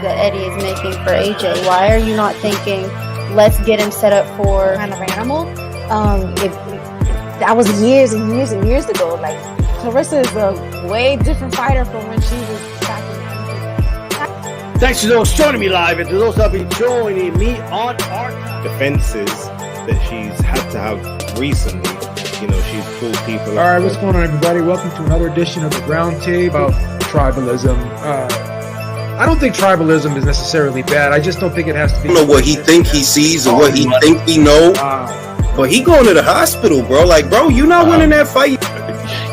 that Eddie is making for AJ? Why are you not thinking, let's get him set up for kind of animal? That was years and years and years ago. Like, Clarissa is a way different fighter from when she was back in. Thanks to those joining me live and to those that will be joining me on our defenses that she's had to have recently. You know, she's pulled people. All right, what's going on, everybody? Welcome to another edition of the RoundTable about tribalism. I don't think tribalism is necessarily bad. I just don't think it has to be. I don't know what he think he sees or what he think he know. But he going to the hospital, bro. Like, bro, you not winning that fight.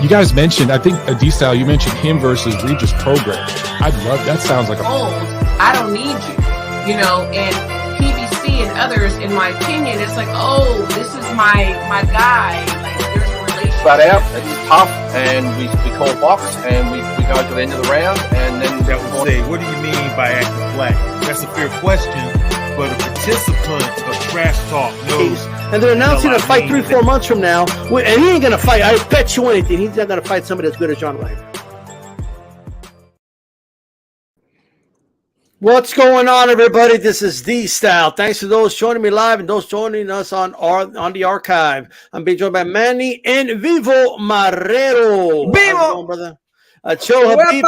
You guys mentioned, I think, D-Style, you mentioned him versus Regis Prograis. I'd love, that sounds like a... Old, I don't need you, you know, and PBC and others, in my opinion, it's like, oh, this is my guy. Like, there's a relationship. Flat out, it's tough, and we call box, and we go to the end of the round, and then... That would say, what do you mean by acting black? That's a fair question, but a participant of trash talk knows... And they're announcing a fight 3-4 months from now. And he ain't going to fight. I bet you anything. He's not going to fight somebody as good as John Wayne. What's going on, everybody? This is D-Style. Thanks to those joining me live and those joining us on the archive. I'm being joined by Manny and Vivo Marrero. Vivo! Brother? Joe Habib.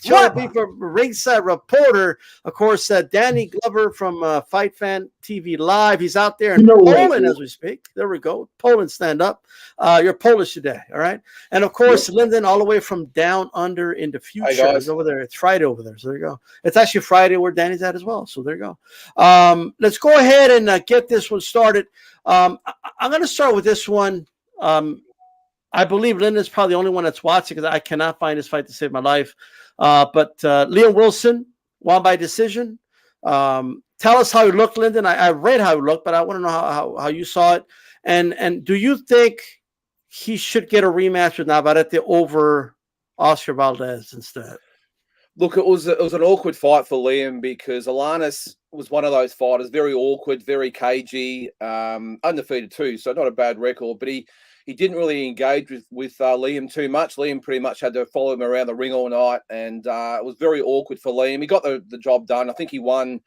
Joe Habib, ringside reporter. Of course, Danny Glover from Fight Fan TV Live. He's out there in Poland as we speak. There we go. Poland, stand up. You're Polish today, all right? And, of course, Lyndon all the way from down under in the future. Is over there. It's Friday over there, so there you go. It's actually Friday where Danny's at as well, so there you go. Let's go ahead and get this one started. I'm going to start with this one. I believe Lyndon's probably the only one that's watching because I cannot find this fight to save my life. But Liam Wilson won by decision. Tell us how he looked, Lyndon. I read how he looked, but I want to know how you saw it. And do you think he should get a rematch with Navarette over Oscar Valdez instead? Look, it was an awkward fight for Liam because Alanis was one of those fighters, very awkward, very cagey, undefeated too, so not a bad record, but he didn't really engage with Liam too much. Liam pretty much had to follow him around the ring all night, and it was very awkward for Liam. He got the job done. I think he won,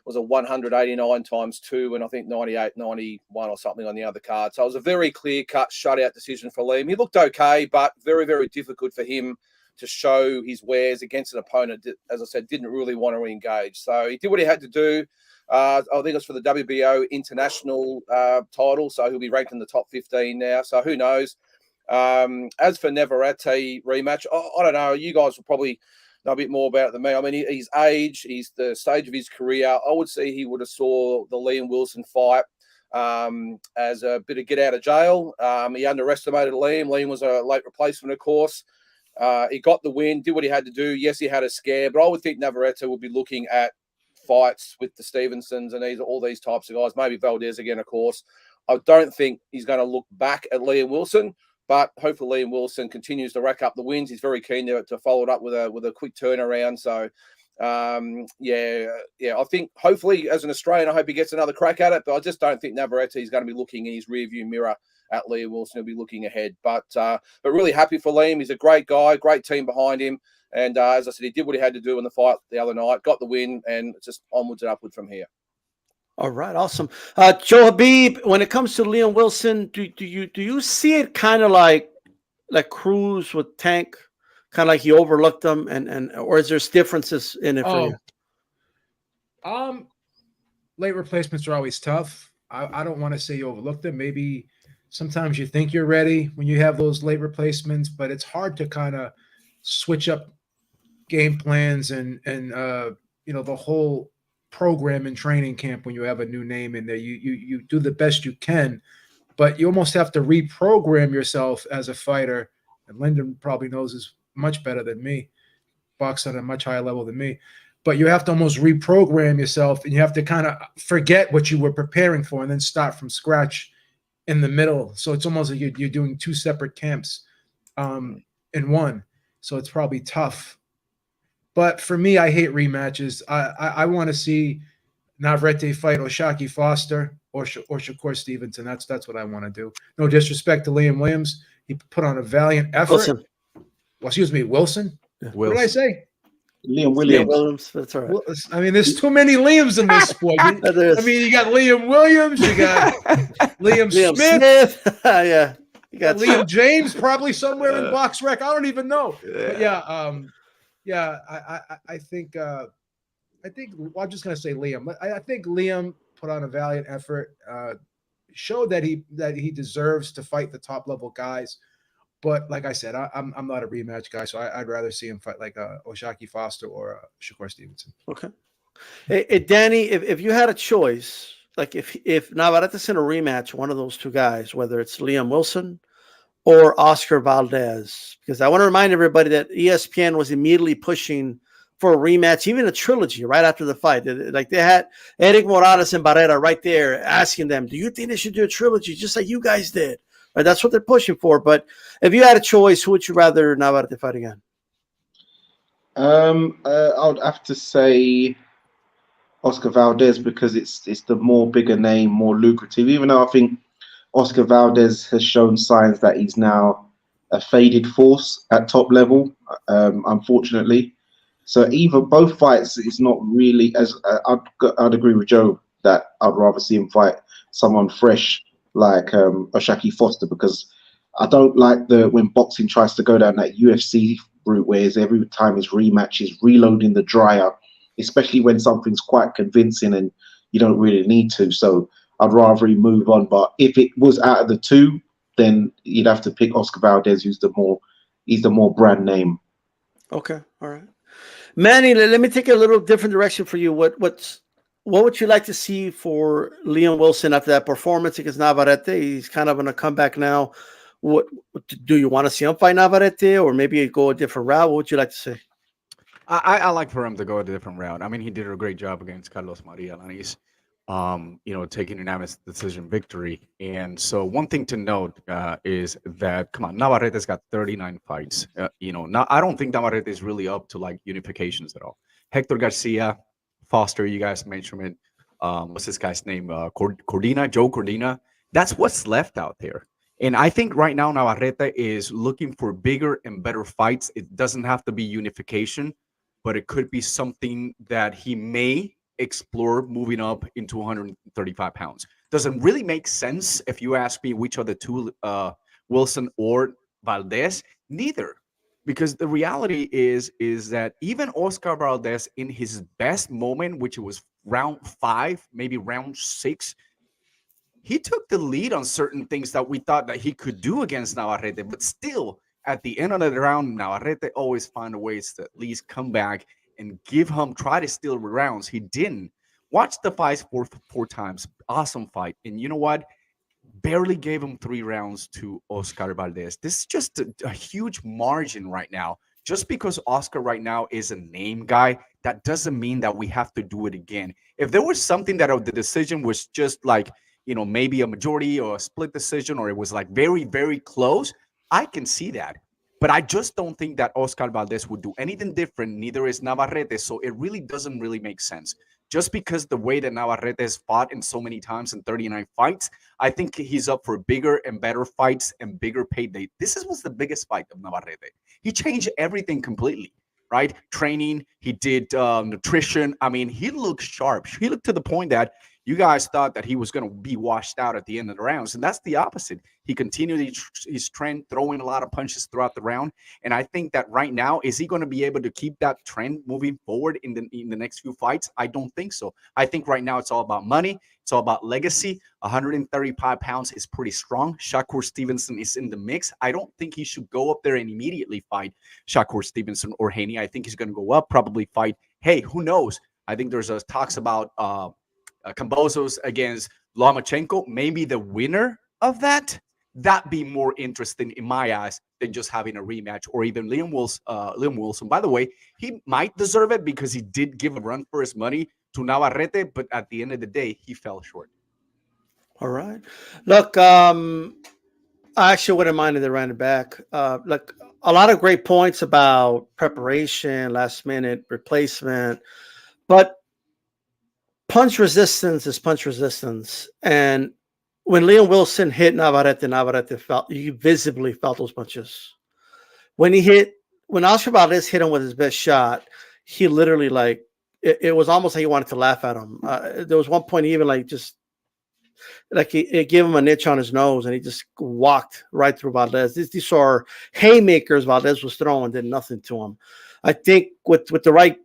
was a 189 times 2, and I think 98-91 or something on the other card. So it was a very clear-cut shutout decision for Liam. He looked okay, but very, very difficult for him to show his wares against an opponent that, as I said, didn't really want to engage. So he did what he had to do. I think it's for the WBO international title, so he'll be ranked in the top 15 now. So who knows? As for Navarette rematch, I don't know. You guys will probably know a bit more about it than me. I mean, his age, he's the stage of his career. I would say he would have saw the Liam Wilson fight as a bit of get out of jail. He underestimated Liam. Liam was a late replacement, of course. He got the win, did what he had to do. Yes, he had a scare, but I would think Navarette would be looking at fights with the Stevensons and all these types of guys, maybe Valdez again, of course. I don't think he's going to look back at Liam Wilson, but hopefully Liam Wilson continues to rack up the wins. He's very keen to follow it up with a quick turnaround. So, I think hopefully as an Australian, I hope he gets another crack at it, but I just don't think Navarette is going to be looking in his rearview mirror at Liam Wilson. He'll be looking ahead, but really happy for Liam. He's a great guy, great team behind him. And as I said, he did what he had to do in the fight the other night, got the win, and it's just onwards and upwards from here. All right, awesome. Joe Habib, when it comes to Liam Wilson, do you see it kind of like Cruz with Tank, kind of like he overlooked them, and or is there differences in it for you? Late replacements are always tough. I don't want to say you overlooked them. Maybe sometimes you think you're ready when you have those late replacements, but it's hard to kind of switch up game plans and the whole program in training camp when you have a new name in there. You do the best you can, but you almost have to reprogram yourself as a fighter. And Lyndon probably knows this much better than me, box at a much higher level than me. But you have to almost reprogram yourself, and you have to kind of forget what you were preparing for and then start from scratch in the middle. So it's almost like you're doing two separate camps in one. So it's probably tough. But for me, I hate rematches. I want to see Navarette fight O'Shaquie Foster or Shakur Stevenson. That's what I want to do. No disrespect to Liam Williams. He put on a valiant effort. Wilson. Well, excuse me, Wilson? Yeah. What did I say? Liam Williams. Williams. That's all right. Well, I mean, there's too many Liams in this sport. I mean, you got Liam Williams, you got Liam Smith. Yeah. You got Liam James probably somewhere in Box Rec. I don't even know. But I think well, I'm just gonna say Liam. I think Liam put on a valiant effort, showed that he deserves to fight the top level guys. But like I said, I'm not a rematch guy, so I'd rather see him fight like O'Shaquie Foster or Shakur Stevenson. Okay. Hey, Danny, if you had a choice, like if Navarrette's in a rematch, one of those two guys, whether it's Liam Wilson or Oscar Valdez, because I want to remind everybody that ESPN was immediately pushing for a rematch, even a trilogy right after the fight. Like they had Eric Morales and Barrera right there asking them, do you think they should do a trilogy just like you guys did? Right, that's what they're pushing for. But if you had a choice, who would you rather Navarrete fight again? I would have to say Oscar Valdez because it's the more bigger name, more lucrative. Even though I think Oscar Valdez has shown signs that he's now a faded force at top level, unfortunately. So both fights is not really as I'd agree with Joe that I'd rather see him fight someone fresh like O'Shaquie Foster, because I don't like when boxing tries to go down that UFC route where every time his rematch is reloading the dryer, especially when something's quite convincing and you don't really need to. So I'd rather he move on. But if it was out of the two, then you'd have to pick Oscar Valdez, he's the more brand name. Okay, all right. Manny, let me take a little different direction for you. What would you like to see for Liam Wilson after that performance against Navarrete? He's kind of on a comeback now. What do you want to see him fight Navarrete, or maybe go a different route? What would you like to see? I like for him to go a different route. I mean, he did a great job against Carlos Alanis, taking an unanimous decision victory. And so one thing to note is that, come on, Navarrete's got 39 fights. Now I don't think Navarrete is really up to like unifications at all. Hector Garcia, Foster, you guys mentioned it. What's this guy's name? Joe Cordina. That's what's left out there. And I think right now Navarrete is looking for bigger and better fights. It doesn't have to be unification, but it could be something that he may explore moving up into 135 pounds. Doesn't really make sense if you ask me which are the two, Wilson or Valdez. Neither. Because the reality is that even Oscar Valdez in his best moment, which was round 5, maybe round 6, he took the lead on certain things that we thought that he could do against Navarrete. But still, at the end of the round, Navarrete always found ways to at least come back and try to steal rounds. He didn't. Watch the fights four times. Awesome fight. And you know what? Barely gave him 3 rounds to Oscar Valdez. This is just a huge margin right now. Just because Oscar right now is a name guy, that doesn't mean that we have to do it again. If there was something that the decision was just like, maybe a majority or a split decision, or it was like very, very close, I can see that. But I just don't think that Oscar Valdez would do anything different. Neither is Navarrete. So it really doesn't really make sense. Just because the way that Navarrete has fought in so many times in 39 fights, I think he's up for bigger and better fights and bigger payday. This was the biggest fight of Navarrete. He changed everything completely, right? Training, he did nutrition. I mean, he looked sharp. He looked to the point that you guys thought that he was going to be washed out at the end of the rounds, and that's the opposite. He continued his trend, throwing a lot of punches throughout the round, and I think that right now, is he going to be able to keep that trend moving forward in the next few fights? I don't think so. I think right now it's all about money. It's all about legacy. 135 pounds is pretty strong. Shakur Stevenson is in the mix. I don't think he should go up there and immediately fight Shakur Stevenson or Haney. I think he's going to go up, probably fight. Hey, who knows? I think there's talks about Kambosos against Lomachenko. Maybe the winner of that'd be more interesting in my eyes than just having a rematch, or even Liam Wilson. By the way, he might deserve it because he did give a run for his money to Navarrete, but at the end of the day, he fell short. All right. Look, I actually wouldn't mind if they ran it back. Look, a lot of great points about preparation, last minute replacement, but punch resistance is punch resistance. And when Liam Wilson hit Navarrete felt, you visibly felt those punches. When Oscar Valdez hit him with his best shot, he literally like it was almost like he wanted to laugh at him. There was one point he even like just like it gave him a niche on his nose, and he just walked right through Valdez. These are haymakers Valdez was throwing, did nothing to him. I think with the right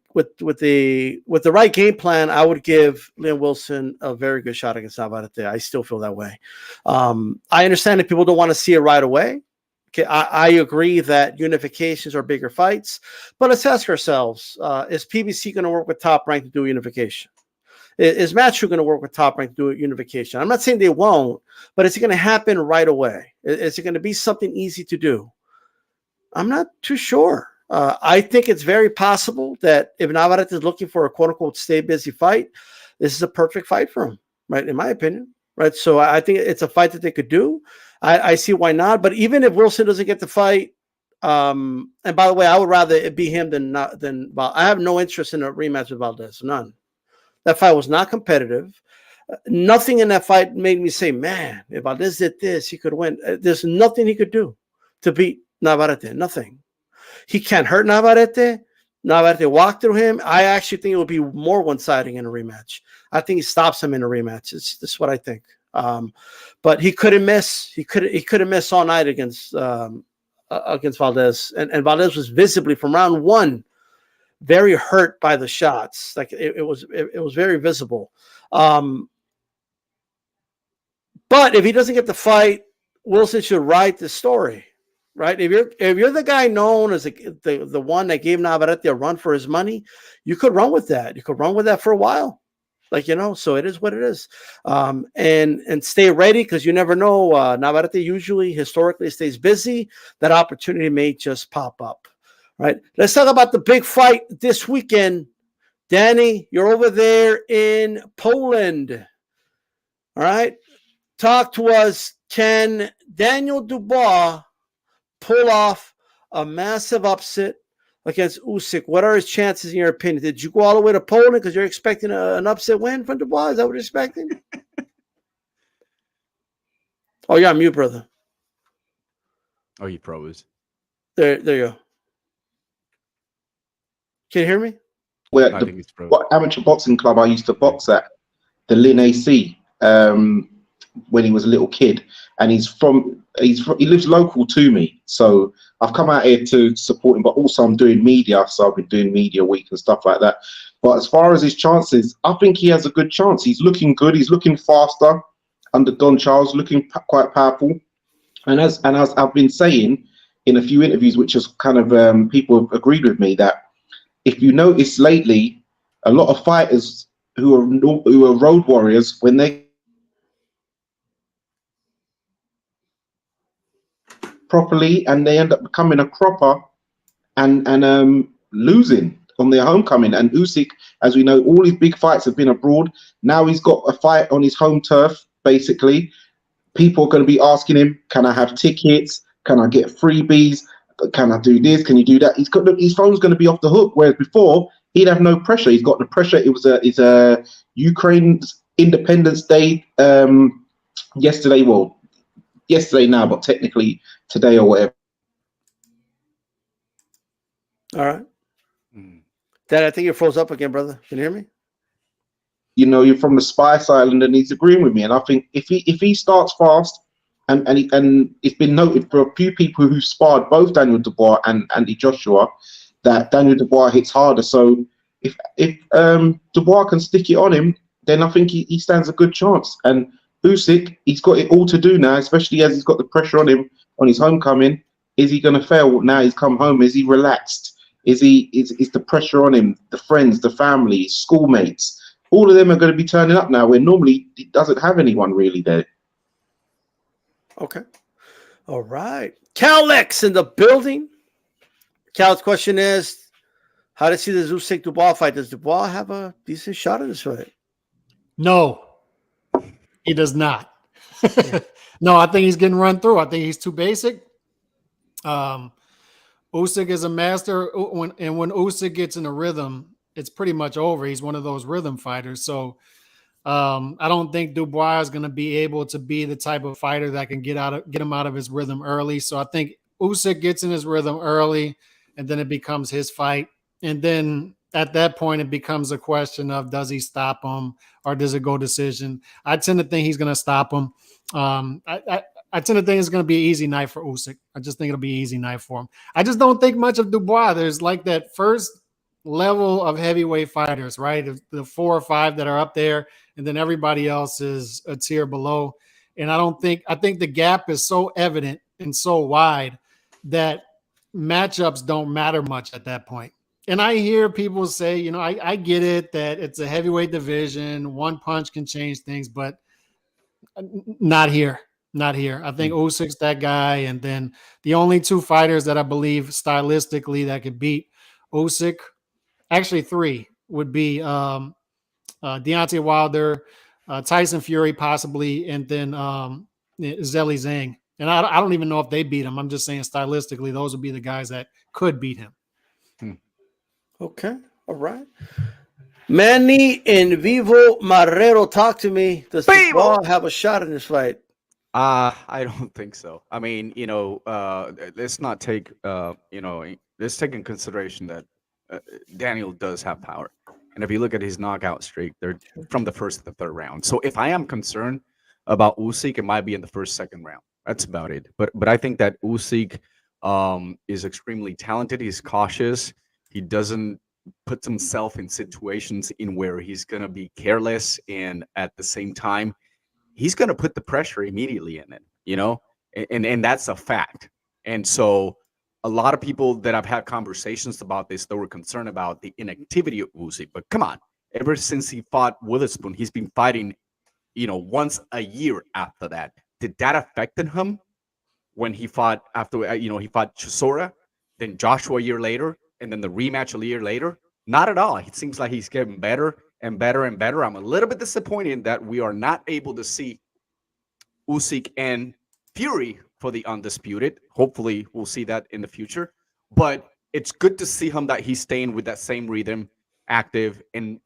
game plan, I would give Liam Wilson a very good shot against Navarette. I still feel that way. I understand that people don't want to see it right away. Okay, I agree that unifications are bigger fights, but let's ask ourselves: is PBC going to work with Top Rank to do unification? Is Matthew going to work with Top Rank to do unification? I'm not saying they won't, but is it going to happen right away? Is it going to be something easy to do? I'm not too sure. I think it's very possible that if Navarette is looking for a quote-unquote stay busy fight, this is a perfect fight for him, right? In my opinion, right? So I think it's a fight that they could do. I see why not. But even if Wilson doesn't get the fight, and by the way, I would rather it be him than I have no interest in a rematch with Valdez, none. That fight was not competitive. Nothing in that fight made me say, man, if Valdez did this, he could win. There's nothing he could do to beat Navarette. Nothing. He can't hurt Navarette. Navarette walked through him. I actually think it would be more one-sided in a rematch. I think he stops him in a rematch. This is what I think. But he couldn't miss. He couldn't miss all night against Valdez. And Valdez was visibly from round one very hurt by the shots. Like it was very visible. But if he doesn't get the fight, Wilson should write the story, right? If you're the guy known as the one that gave Navarette a run for his money, you could run with that. You could run with that for a while, so it is what it is. And stay ready, because you never know. Navarette usually historically stays busy. That opportunity may just pop up. Right. Let's talk about the big fight this weekend. Danny, you're over there in Poland. All right. Talk to us. Can Daniel Dubois pull off a massive upset against Usyk? What are his chances in your opinion? Did you go all the way to Poland because you're expecting an upset win from Dubois? Is that what you're expecting? Oh, you're on mute, brother. Oh, you froze. There you go. Can you hear me? Well, what amateur boxing club I used to box at, the Lynn AC, when he was a little kid, and he lives local to me, so I've come out here to support him. But also I'm doing media, so I've been doing media week and stuff like that. But as far as his chances, I think he has a good chance. He's looking good. He's looking faster under Don Charles, looking quite powerful. And as I've been saying in a few interviews, which is kind of people have agreed with me, that if you notice lately, a lot of fighters who are road warriors, when they properly and they end up becoming a cropper and losing on their homecoming. And Usyk, as we know, all his big fights have been abroad. Now he's got a fight on his home turf, basically. People are going to be asking him, can I have tickets? Can I get freebies? Can I do this? Can you do that? His phone's going to be off the hook. Whereas before, he'd have no pressure. He's got the pressure. It's a Ukraine's Independence Day yesterday. Well, yesterday now, but technically today or whatever. All right. Dad, I think you froze up again, brother. Can you hear me? You know, you're from the Spice Island, and he's agreeing with me. And I think if he starts fast. And it's been noted for a few people who sparred both Daniel Dubois and Andy Joshua that Daniel Dubois hits harder. So if Dubois can stick it on him, then I think he stands a good chance. And Usyk, he's got it all to do now, especially as he's got the pressure on him on his homecoming. Is he going to fail now? He's come home. Is he relaxed? Is the pressure on him? The friends, the family, schoolmates, all of them are going to be turning up now, where normally he doesn't have anyone really there. Okay. All right. Calix in the building. Cal's question is, how does he see the Usyk Dubois fight? Does Dubois have a decent shot at this fight? No, he does not. No, I think he's getting run through. I think he's too basic. Usyk is a master. When Usyk gets in a rhythm, it's pretty much over. He's one of those rhythm fighters. So I don't think Dubois is going to be able to be the type of fighter that can get him out of his rhythm early. So I think Usyk gets in his rhythm early, and then it becomes his fight. And then at that point, it becomes a question of does he stop him or does it go decision? I tend to think he's going to stop him. I tend to think it's going to be an easy night for Usyk. I just think it'll be an easy night for him. I just don't think much of Dubois. There's like that first level of heavyweight fighters, right? The 4 or 5 that are up there, and then everybody else is a tier below. And I think the gap is so evident and so wide that matchups don't matter much at that point. And I hear people say, you know, I get it that it's a heavyweight division. One punch can change things, but not here. Not here. I think Usyk's that guy. And then the only 2 fighters that I believe stylistically that could beat Usyk, actually 3, would be Deontay Wilder, Tyson Fury possibly, and then Zhilei Zhang. And I don't even know if they beat him. I'm just saying stylistically, those would be the guys that could beat him. Okay. All right. Manny in Vivo Marrero, talk to me. Does Dubois have a shot in this fight? I don't think so. I mean, let's not take, let's take in consideration that Daniel does have power. And if you look at his knockout streak, they're from the first to the third round. So if I am concerned about Usyk, it might be in the first, second round. That's about it. But I think that Usyk is extremely talented. He's cautious. He doesn't put himself in situations in where he's going to be careless. And at the same time, he's going to put the pressure immediately in it, and that's a fact. And so a lot of people that I've had conversations about this, they were concerned about the inactivity of Usyk. But come on, ever since he fought Witherspoon, he's been fighting, once a year after that. Did that affect him when he fought after, he fought Chisora, then Joshua a year later, and then the rematch a year later? Not at all. It seems like he's getting better and better and better. I'm a little bit disappointed that we are not able to see Usyk and Fury for the Undisputed. Hopefully we'll see that in the future. But it's good to see him that he's staying with that same rhythm, active, and,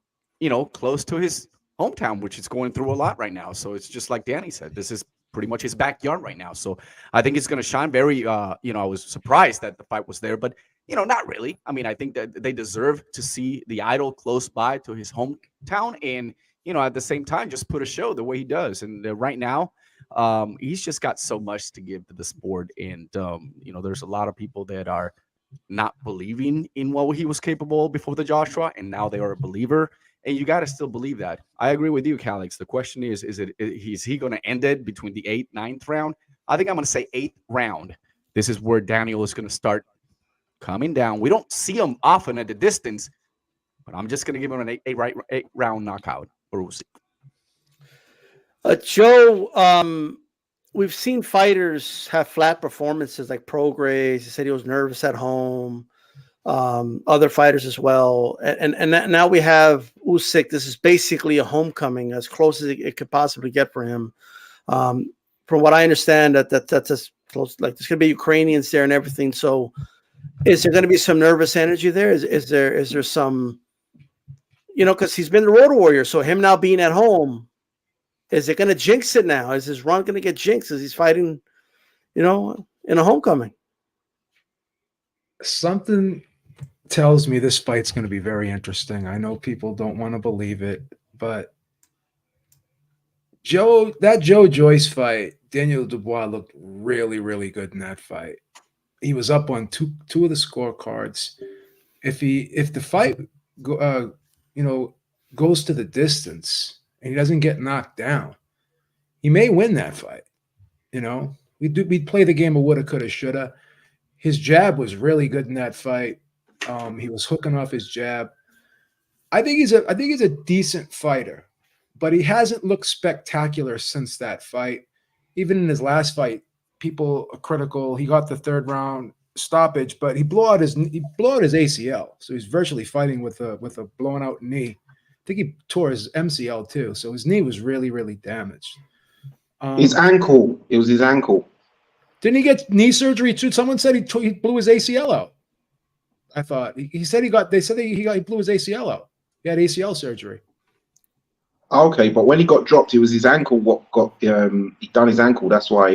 close to his hometown, which is going through a lot right now. So it's just like Danny said, this is pretty much his backyard right now. So I think it's going to shine very, I was surprised that the fight was there, but not really. I mean, I think that they deserve to see the idol close by to his hometown and, at the same time, just put a show the way he does. And right now, he's just got so much to give to the sport. And, there's a lot of people that are not believing in what he was capable of before the Joshua, and now they are a believer. And you got to still believe that. I agree with you, Calix. The question is he going to end it between the 8th, 9th round? I think I'm going to say 8th round. This is where Daniel is going to start coming down. We don't see him often at the distance, but I'm just going to give him an 8 round knockout for Usyk. Joe, we've seen fighters have flat performances like Prograis. He said he was nervous at home. Other fighters as well. And now we have Usyk. This is basically a homecoming, as close as it could possibly get for him. From what I understand, that's as close. Like there's going to be Ukrainians there and everything. So is there going to be some nervous energy there? Is there some, because he's been the road warrior. So him now being at home, is it going to jinx it now? Is his run going to get jinxed as he's fighting, in a homecoming? Something tells me this fight's going to be very interesting. I know people don't want to believe it, but Joe Joyce fight, Daniel Dubois looked really, really good in that fight. He was up on two of the scorecards. If the fight goes to the distance and he doesn't get knocked down, he may win that fight. We play the game of woulda, coulda, shoulda. His jab was really good in that fight. He was hooking off his jab. I think he's a decent fighter, but he hasn't looked spectacular since that fight. Even in his last fight, people are critical. He got the 3rd round stoppage, but he blew out his ACL, so he's virtually fighting with a blown out knee. I think he tore his MCL too, so his knee was really, really damaged. His ankle. It was his ankle. Didn't he get knee surgery too? Someone said he blew his ACL out. I thought he said he blew his ACL out. He had ACL surgery. Okay, but when he got dropped, it was his ankle. He done his ankle. That's why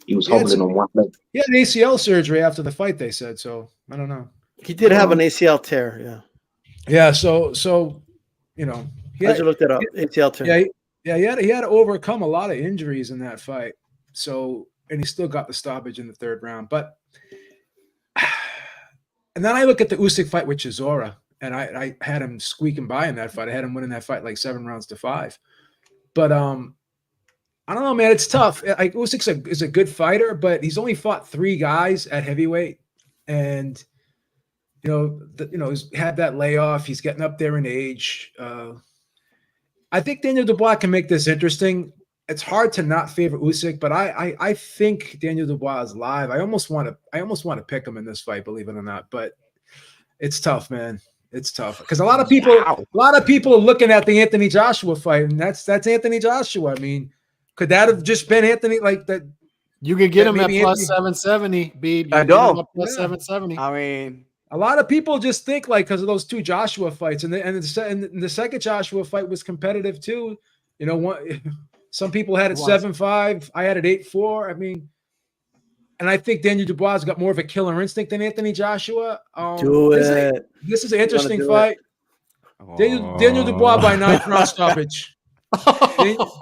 he was hobbling on one leg. He had ACL surgery after the fight. They said so. I don't know. He did have an ACL tear. Yeah. Yeah, so you know, I just looked it up. ATL turn. Yeah, he had to overcome a lot of injuries in that fight. So, and he still got the stoppage in the third round. But, and then I look at the Usyk fight with Chisora, and I had him squeaking by in that fight. I had him winning that fight like 7-5. But I don't know, man. It's tough. Like Usyk is a good fighter, but he's only fought 3 guys at heavyweight, and he's had that layoff. He's getting up there in age. I think Daniel Dubois can make this interesting. It's hard to not favor Usyk, but I think Daniel Dubois is live. I almost want to pick him in this fight, believe it or not. But it's tough, man. It's tough because a lot of people are looking at the Anthony Joshua fight, and that's Anthony Joshua. I mean, could that have just been Anthony like that? You could get him at plus 770, B. I know. Plus 770. I mean, a lot of people just think like because of those 2 Joshua fights, and the second Joshua fight was competitive too. You know, some people had it 7-5. I had it 8-4. I mean, and I think Daniel Dubois got more of a killer instinct than Anthony Joshua. This is an interesting fight. Daniel Dubois by 9th round stoppage.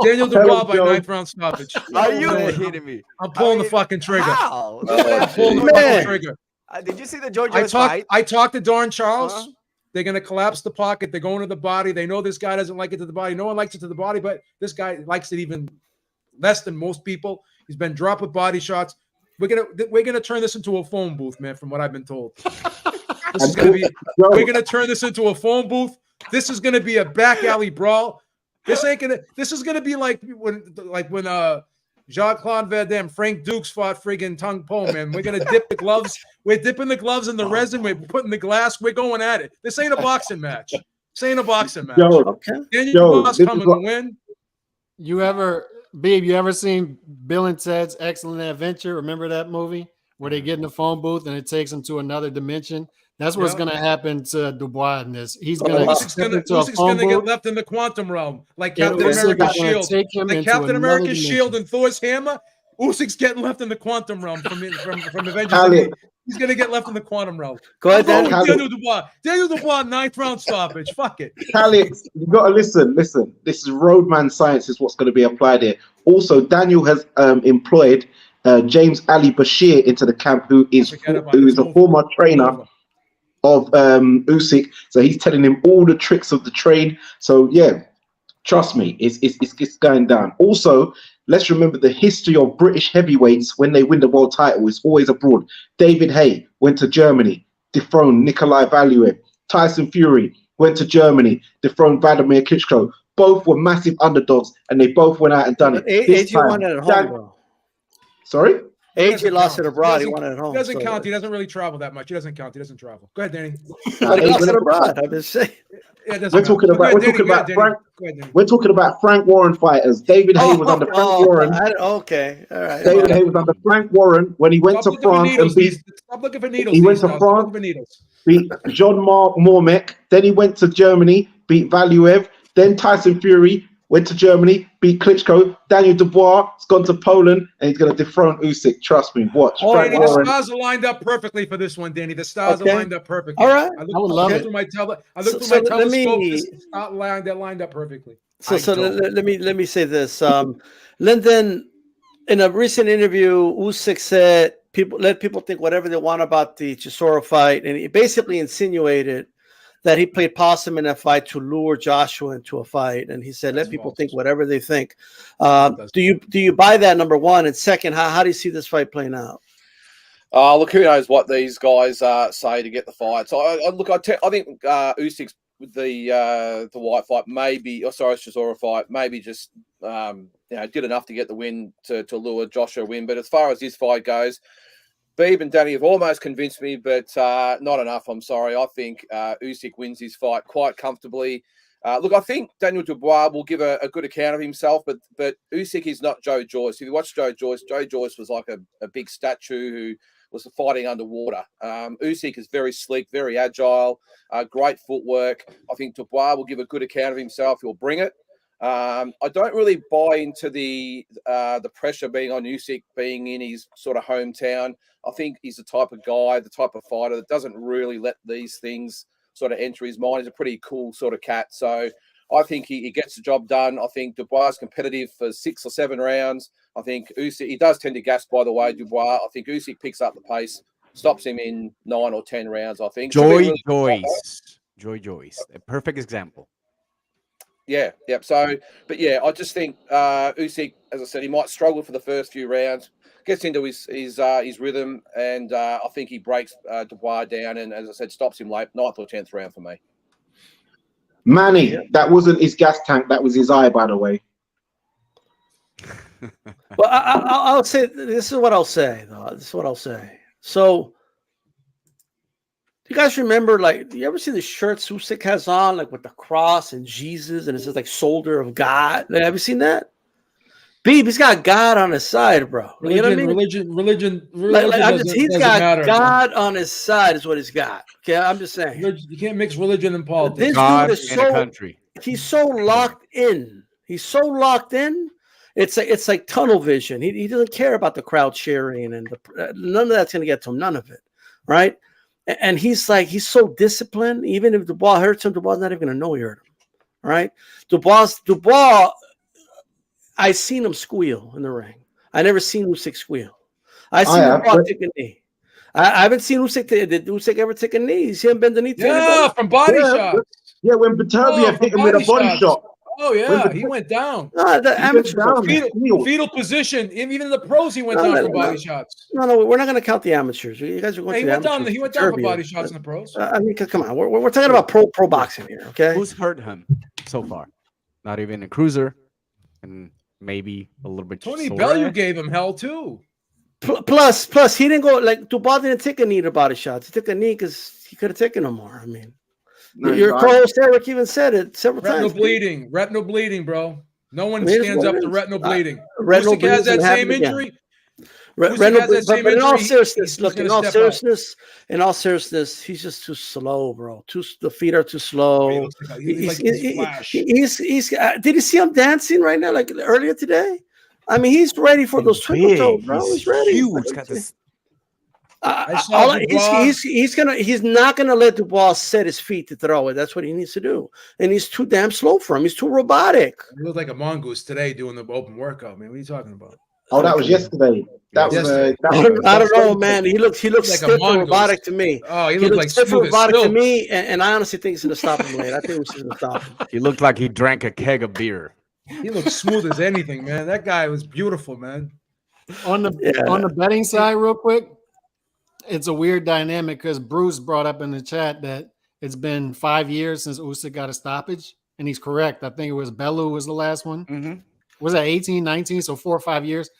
Daniel Dubois by 9th round stoppage. Are you kidding me? I'm pulling the fucking trigger. How? I'm pulling the fucking trigger. Did you see the Joe Joyce fight? I talked to Darn Charles. They're going to collapse the pocket. They're going to the body. They know this guy doesn't like it to the body. No one likes it to the body, but this guy likes it even less than most people. He's been dropped with body shots. We're gonna turn this into a phone booth, man. From what I've been told, we're gonna turn this into a phone booth. This is gonna be a back alley brawl. This is gonna be like when Jean-Claude Van Damme, Frank Dukes fought friggin' Tung Po, man. We're gonna dip the gloves. We're dipping the gloves in the resin. We're putting the glass. We're going at it. This ain't a boxing match. Daniel Dubois coming to win. You ever seen Bill and Ted's Excellent Adventure? Remember that movie where they get in the phone booth and it takes them to another dimension? That's what's going to happen to Dubois in this. He's going to get left in the quantum realm, like Captain America's shield, like Captain America's shield and Thor's hammer. Usyk's getting left in the quantum realm from Avengers. He's going to get left in the quantum realm. Go ahead, Daniel Dubois. Daniel Dubois, 9th round stoppage. Fuck it. Alex, you got to listen. This is roadman science is what's going to be applied here. Also, Daniel has employed James Ali Bashir into the camp, who is a former trainer of Usyk. So he's telling him all the tricks of the trade. So yeah, trust me, it's going down. Also, let's remember the history of British heavyweights when they win the world title is always abroad. David Haye went to Germany, dethroned Nikolai Valuev. Tyson Fury went to Germany, dethroned Vladimir Klitschko. Both were massive underdogs, and they both went out and done it. AJ won it at home, bro. Sorry? AJ lost it abroad. He won it at home. He doesn't count. He doesn't really travel that much. He doesn't count. He doesn't travel. Go ahead, Danny. But he lost it abroad. I'm just saying. We're talking about Frank Warren fighters. David Haye was under Frank Warren. Okay, all right. David Haye was under Frank Warren when he went to France and beat. Stop looking for needles. He went to France, beat John Mormek. Then he went to Germany, beat Valuev. Then Tyson Fury went to Germany, beat Klitschko. Daniel Dubois has gone to Poland, and he's going to dethrone Usyk. Trust me. Watch. Danny, the stars are lined up perfectly for this one, Danny. The stars are lined up perfectly. All right. I would love it. I looked through my telescope. They're lined up perfectly. So let me say this. Lyndon, in a recent interview, Usyk said let people think whatever they want about the Chisora fight, and he basically insinuated that he played possum in that fight to lure Joshua into a fight, and he said, "Let people think whatever they think." Do you buy that? Number one, and second, how do you see this fight playing out? Look, who knows what these guys say to get the fight. So I think Usyk's the White fight, Chisora fight, maybe just did enough to get the win to lure Joshua win. But as far as this fight goes, Beeb and Danny have almost convinced me, but not enough. I'm sorry. I think Usyk wins his fight quite comfortably. Look, I think Daniel Dubois will give a good account of himself, but Usyk is not Joe Joyce. If you watch Joe Joyce was like a big statue who was fighting underwater. Usyk is very sleek, very agile, great footwork. I think Dubois will give a good account of himself. He'll bring it. I don't really buy into the pressure being on Usyk being in his sort of hometown. I think he's the type of guy, the type of fighter that doesn't really let these things sort of enter his mind. He's a pretty cool sort of cat. So I think he gets the job done. I think Dubois is competitive for 6 or 7 rounds. I think Usyk, he does tend to gas, by the way, Dubois. I think Usyk picks up the pace, stops him in 9 or 10 rounds, I think. Joyce. A perfect example. Yeah, yep. So, but yeah, I just think Usyk, as I said, he might struggle for the first few rounds, gets into his rhythm, and I think he breaks Dubois down, and as I said, stops him late, 9th or 10th round for me. Manny, that wasn't his gas tank, that was his eye, by the way. Well, I'll say, this is what I'll say, though. This is what I'll say. So, do you guys remember, like, do you ever see the shirts Usyk has on, like with the cross and Jesus, and it says like "Soldier of God"? Have you seen that? Beeb, he's got God on his side, bro. You know what I mean? Religion. He's got God on his side, is what he's got. Okay, I'm just saying. You can't mix religion and politics. This God dude is and a country. He's so locked in. He's so locked in. It's like tunnel vision. He doesn't care about the crowd cheering, and none of that's going to get to him. None of it, right? And he's so disciplined. Even if Dubois hurts him, Dubois not even going to know he hurt him, right? Dubois. I seen him squeal in the ring. I never seen Usyk squeal. I seen him take a knee. I haven't seen Usyk. Did Usyk ever take a knee? You see him bend the knee? Yeah, from body shots. Yeah, when Beterbiev hit him with a body shot. Oh yeah, he went down. No, the amateur fetal position. Even in the pros, he went down for body shots. No, we're not going to count the amateurs. You guys are going to the amateurs. He went down for body shots in the pros. I mean, come on. We're talking about pro boxing here, okay? Who's hurt him so far? Not even a cruiser, and maybe a little bit. Tony Bellew gave him hell too. Plus, he didn't go like Dubois didn't take a knee to body shots. He took a knee because he could have taken no more. I mean. Your co-host Eric even said it several times. Retinal bleeding, bro. No one stands up to retinal bleeding. Usyk has that same injury. But in all seriousness, look. In all seriousness, he's just too slow, bro. The feet are too slow. Did you see him dancing right now, like earlier today? I mean, he's ready for those twinkle toes, bro. He's ready. Huge. Got this. He's not gonna let Dubois set his feet to throw it. That's what he needs to do, and he's too damn slow for him. He's too robotic. He looked like a mongoose today doing the open workout, man. What are you talking about? Oh, that was yesterday. I don't know, man. He looks like stiff and robotic to me. Oh, he looked like stiff and robotic to me, and I honestly think he's gonna stop him late. I think we should stop him. He looked like he drank a keg of beer. He looked smooth as anything, man. That guy was beautiful, man. On the betting side, real quick. It's a weird dynamic because Bruce brought up in the chat that it's been 5 years since Usyk got a stoppage, and he's correct. I think it was Bellew was the last one. Mm-hmm. Was that 18, 19? So 4 or 5 years.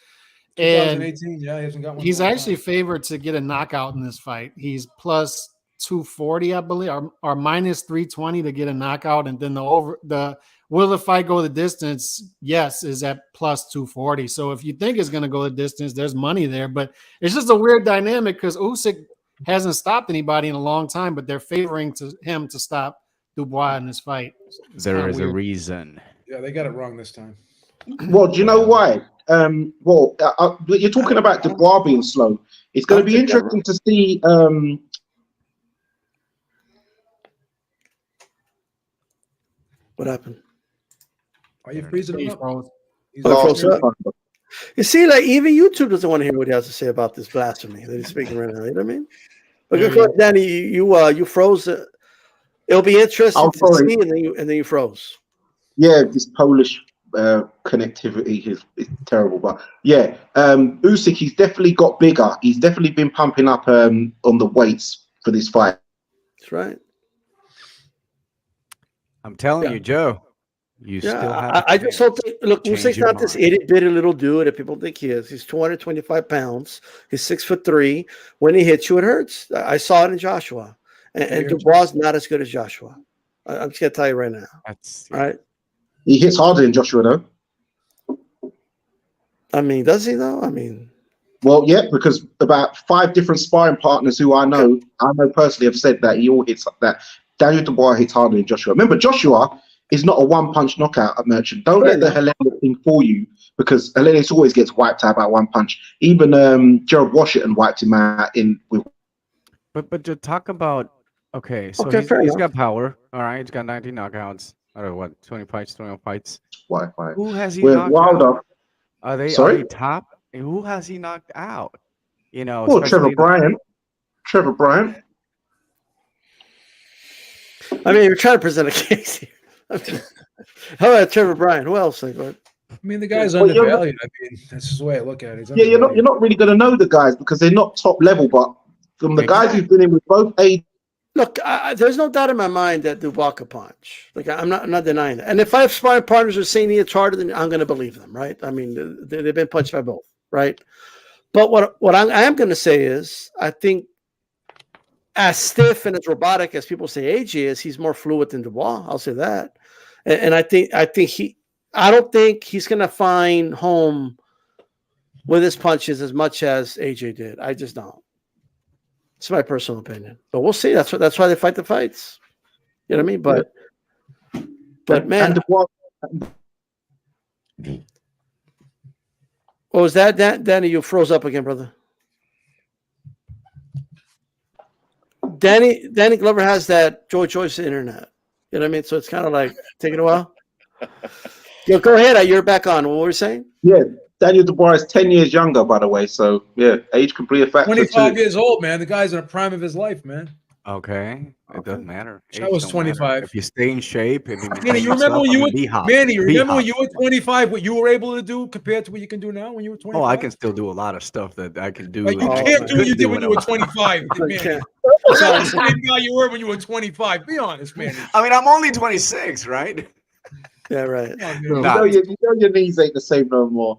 2018, yeah, he hasn't got one. He's actually favored to get a knockout in this fight. He's plus 240, I believe, or minus 320 to get a knockout, and then will the fight go the distance? Yes, is at plus 240. So if you think it's going to go the distance, there's money there. But it's just a weird dynamic because Usyk hasn't stopped anybody in a long time, but they're favoring him to stop Dubois in this fight. There is a reason. Yeah, they got it wrong this time. Well, do you know why? You're talking about Dubois being slow. It's going to be interesting to see. What happened? Are you freezing him up? You see, like even YouTube doesn't want to hear what he has to say about this blasphemy that he's speaking right now. You know what I mean? But of course, Danny, you froze. It'll be interesting to see, and then you froze. Yeah, this Polish connectivity is terrible, but yeah, Usyk, he's definitely got bigger. He's definitely been pumping up on the weights for this fight. That's right. I'm telling you, Joe. I just don't think. Look, Usyk's not this itty bitty little dude that people think he is. He's 225 pounds. He's 6'3". When he hits you, it hurts. I saw it in Joshua, and Dubois is not as good as Joshua. I'm just gonna tell you right now. That's all right. He hits harder than Joshua, though. I mean, does he though? I mean, well, yeah, because about 5 different sparring partners who I know personally have said that he all hits that. Daniel Dubois hits harder than Joshua. Remember, Joshua is not a one-punch knockout at Merchant. Don't let the Helenic thing fool you, because Helenic always gets wiped out by one punch. Even Gerald Washington wiped him out with. But to talk about Okay, so Okay, fair he's enough. got power. All right, he's got 19 knockouts. I don't know what, 20 fights, 21 fights. Wi-Fi. Who has he With knocked Wilder. out? Are they Sorry? top? And who has he knocked out? You know, Well, Trevor especially Bryant. Trevor Bryant. I mean, you're trying to present a case here. How about Trevor Bryant? Who else? Like, what? I mean, the guy's Well, you're- undervalued. I mean, that's just the way I look at it. He's Yeah, you're undervalued. not really going to know the guys because they're not top level. But from the guys who've been in with both age. Look, there's no doubt in my mind that Dubois could punch. Like, I'm not denying that. And if I have sparring partners who are saying it's harder, then I'm going to believe them, right? I mean, they've been punched by both, right? But what I am going to say is, I think as stiff and as robotic as people say AJ is, he's more fluid than Dubois. I'll say that. And I don't think he's going to find home with his punches as much as AJ did. I just don't. It's my personal opinion, but we'll see. That's why they fight the fights. You know what I mean? But man, what was that? Danny, you froze up again, brother. Danny Glover has that Joy Choice internet. You know what I mean? So it's kind of like taking a while. Yo, go ahead. You're back on. What were you saying? Yeah, Daniel Dubois is 10 years younger, by the way. So, yeah, age can be a factor 25 too. years old, man. The guy's in the prime of his life, man. Okay, it doesn't matter. I was 25. If you stay in shape, if you Manny, you remember when you were when you were 25, what you were able to do compared to what you can do now when you were 25? Oh, I can still do a lot of stuff that I can do. Like you can't do what you did when you were 25, man. You're not the same guy you were when you were 25. Be honest, man. I mean, I'm only 26, right? Yeah, right. You know your knees ain't the same no more.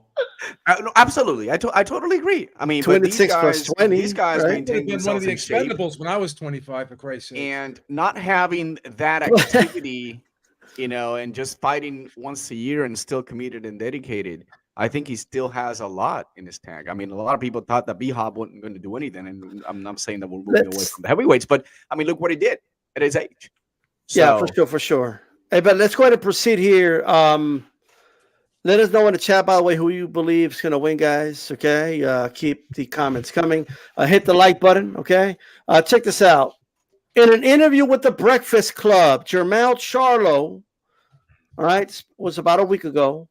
No, absolutely, I totally agree. I mean, 26 plus 20. These guys right? maintain Been one of themselves the in shape, expendables when I was 25, for Christ's sake. and not having that activity, you know, and just fighting once a year and still committed and dedicated. I think he still has a lot in his tank. I mean, a lot of people thought that B-Hop wasn't going to do anything, and I'm not saying that we're moving away from the heavyweights, but I mean, look what he did at his age. Yeah, for sure. Hey, but let's go ahead and proceed here. Let us know in the chat, by the way, who you believe is going to win, guys. Okay, keep the comments coming. Hit the like button. Okay, check this out. In an interview with the Breakfast Club, Jermell Charlo, all right, was about a week ago,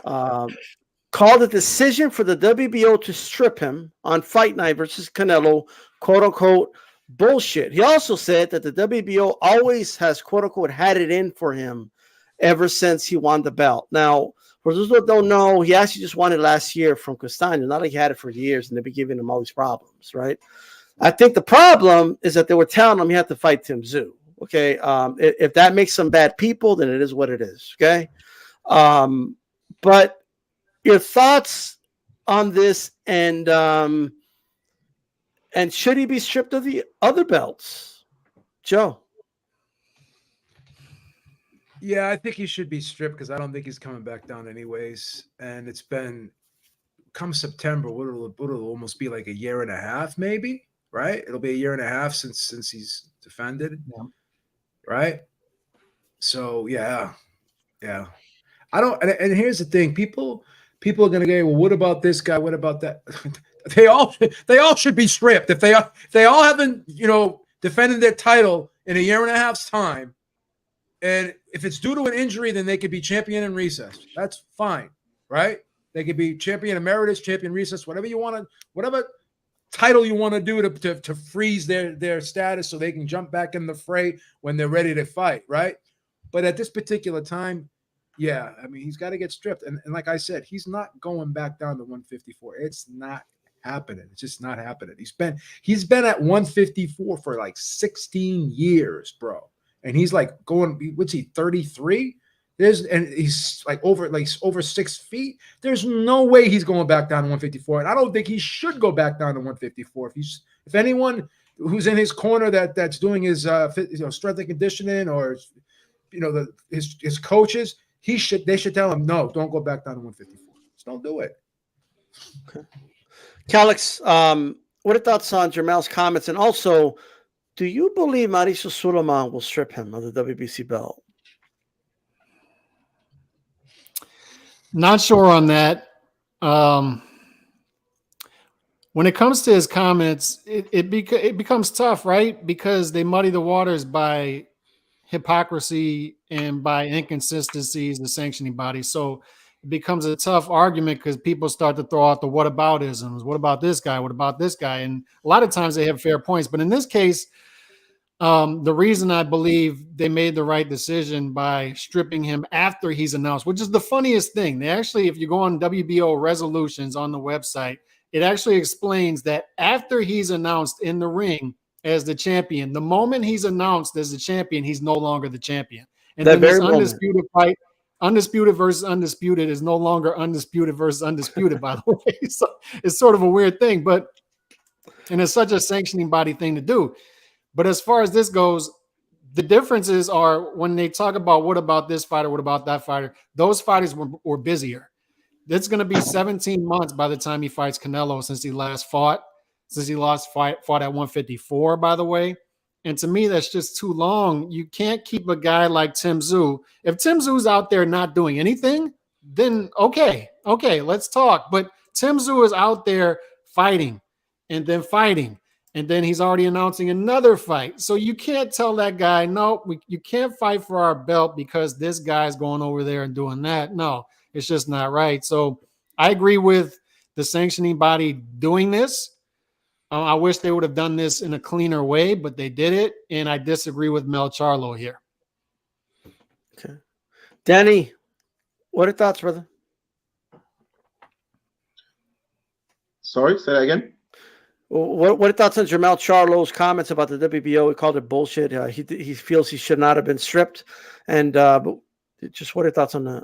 called a decision for the WBO to strip him on Fight Night versus Canelo, quote unquote, bullshit. He also said that the WBO always has, quote unquote, had it in for him ever since he won the belt. Now, for those who don't know, he actually just won it last year from Castano. Not like he had it for years and they've been giving him all these problems, right? I think the problem is that they were telling him he had to fight Tszyu. Okay. If that makes some bad people, then it is what it is. Okay. But your thoughts on this and should he be stripped of the other belts? Joe? Yeah, I think he should be stripped because I don't think he's coming back down anyways. And it's been, come September, what'll almost be like a year and a half, maybe, right? It'll be a year and a half since he's defended, right? So, yeah. I don't, and here's the thing, people are going to go, well, what about this guy? What about that? They all should be stripped. If they all haven't, defended their title in a year and a half's time, and if it's due to an injury, then they could be champion in recess. That's fine, right? They could be champion emeritus, champion recess, whatever you want to, whatever title you want to do to freeze their status so they can jump back in the fray when they're ready to fight, right? But at this particular time, yeah, I mean, he's got to get stripped. And like I said, he's not going back down to 154. It's not happening. It's just not happening. He's been at 154 for like 16 years, bro. And he's like going, what's he, 33? And he's like over 6 feet. There's no way he's going back down to 154. And I don't think he should go back down to 154. If anyone who's in his corner that's doing his strength and conditioning or his coaches, they should tell him, no, don't go back down to 154. Just don't do it. Okay. Calix, what are thoughts on Jermell's comments? And also, do you believe Mauricio Suleiman will strip him of the WBC belt? Not sure on that. when it comes to his comments, it becomes tough, right? Because they muddy the waters by hypocrisy and by inconsistencies, the sanctioning body. So it becomes a tough argument because people start to throw out the whataboutisms. What about this guy? What about this guy? And a lot of times they have fair points. But in this case, the reason I believe they made the right decision by stripping him after he's announced, which is the funniest thing. They actually, if you go on WBO resolutions on the website, it actually explains that after he's announced in the ring as the champion, the moment he's announced as the champion, he's no longer the champion. And That then this very moment. undisputed fight, undisputed versus undisputed, is no longer undisputed versus undisputed, by the way. So it's sort of a weird thing, and it's such a sanctioning body thing to do. But as far as this goes, the differences are when they talk about what about this fighter, what about that fighter, those fighters were busier. It's going to be 17 months by the time he fights Canelo since he last fought, fought at 154, by the way. And to me, that's just too long. You can't keep a guy like Tszyu. If Tszyu's out there not doing anything, then okay, let's talk. But Tszyu is out there fighting, and then he's already announcing another fight. So you can't tell that guy, no, you can't fight for our belt because this guy's going over there and doing that. No, it's just not right. So I agree with the sanctioning body doing this. I wish they would have done this in a cleaner way, but they did it. And I disagree with Mel Charlo here. Okay. Danny, what are your thoughts, brother? Sorry, say that again. What are thoughts on Jermell Charlo's comments about the WBO? He called it bullshit. He feels he should not have been stripped. And but just what are your thoughts on that?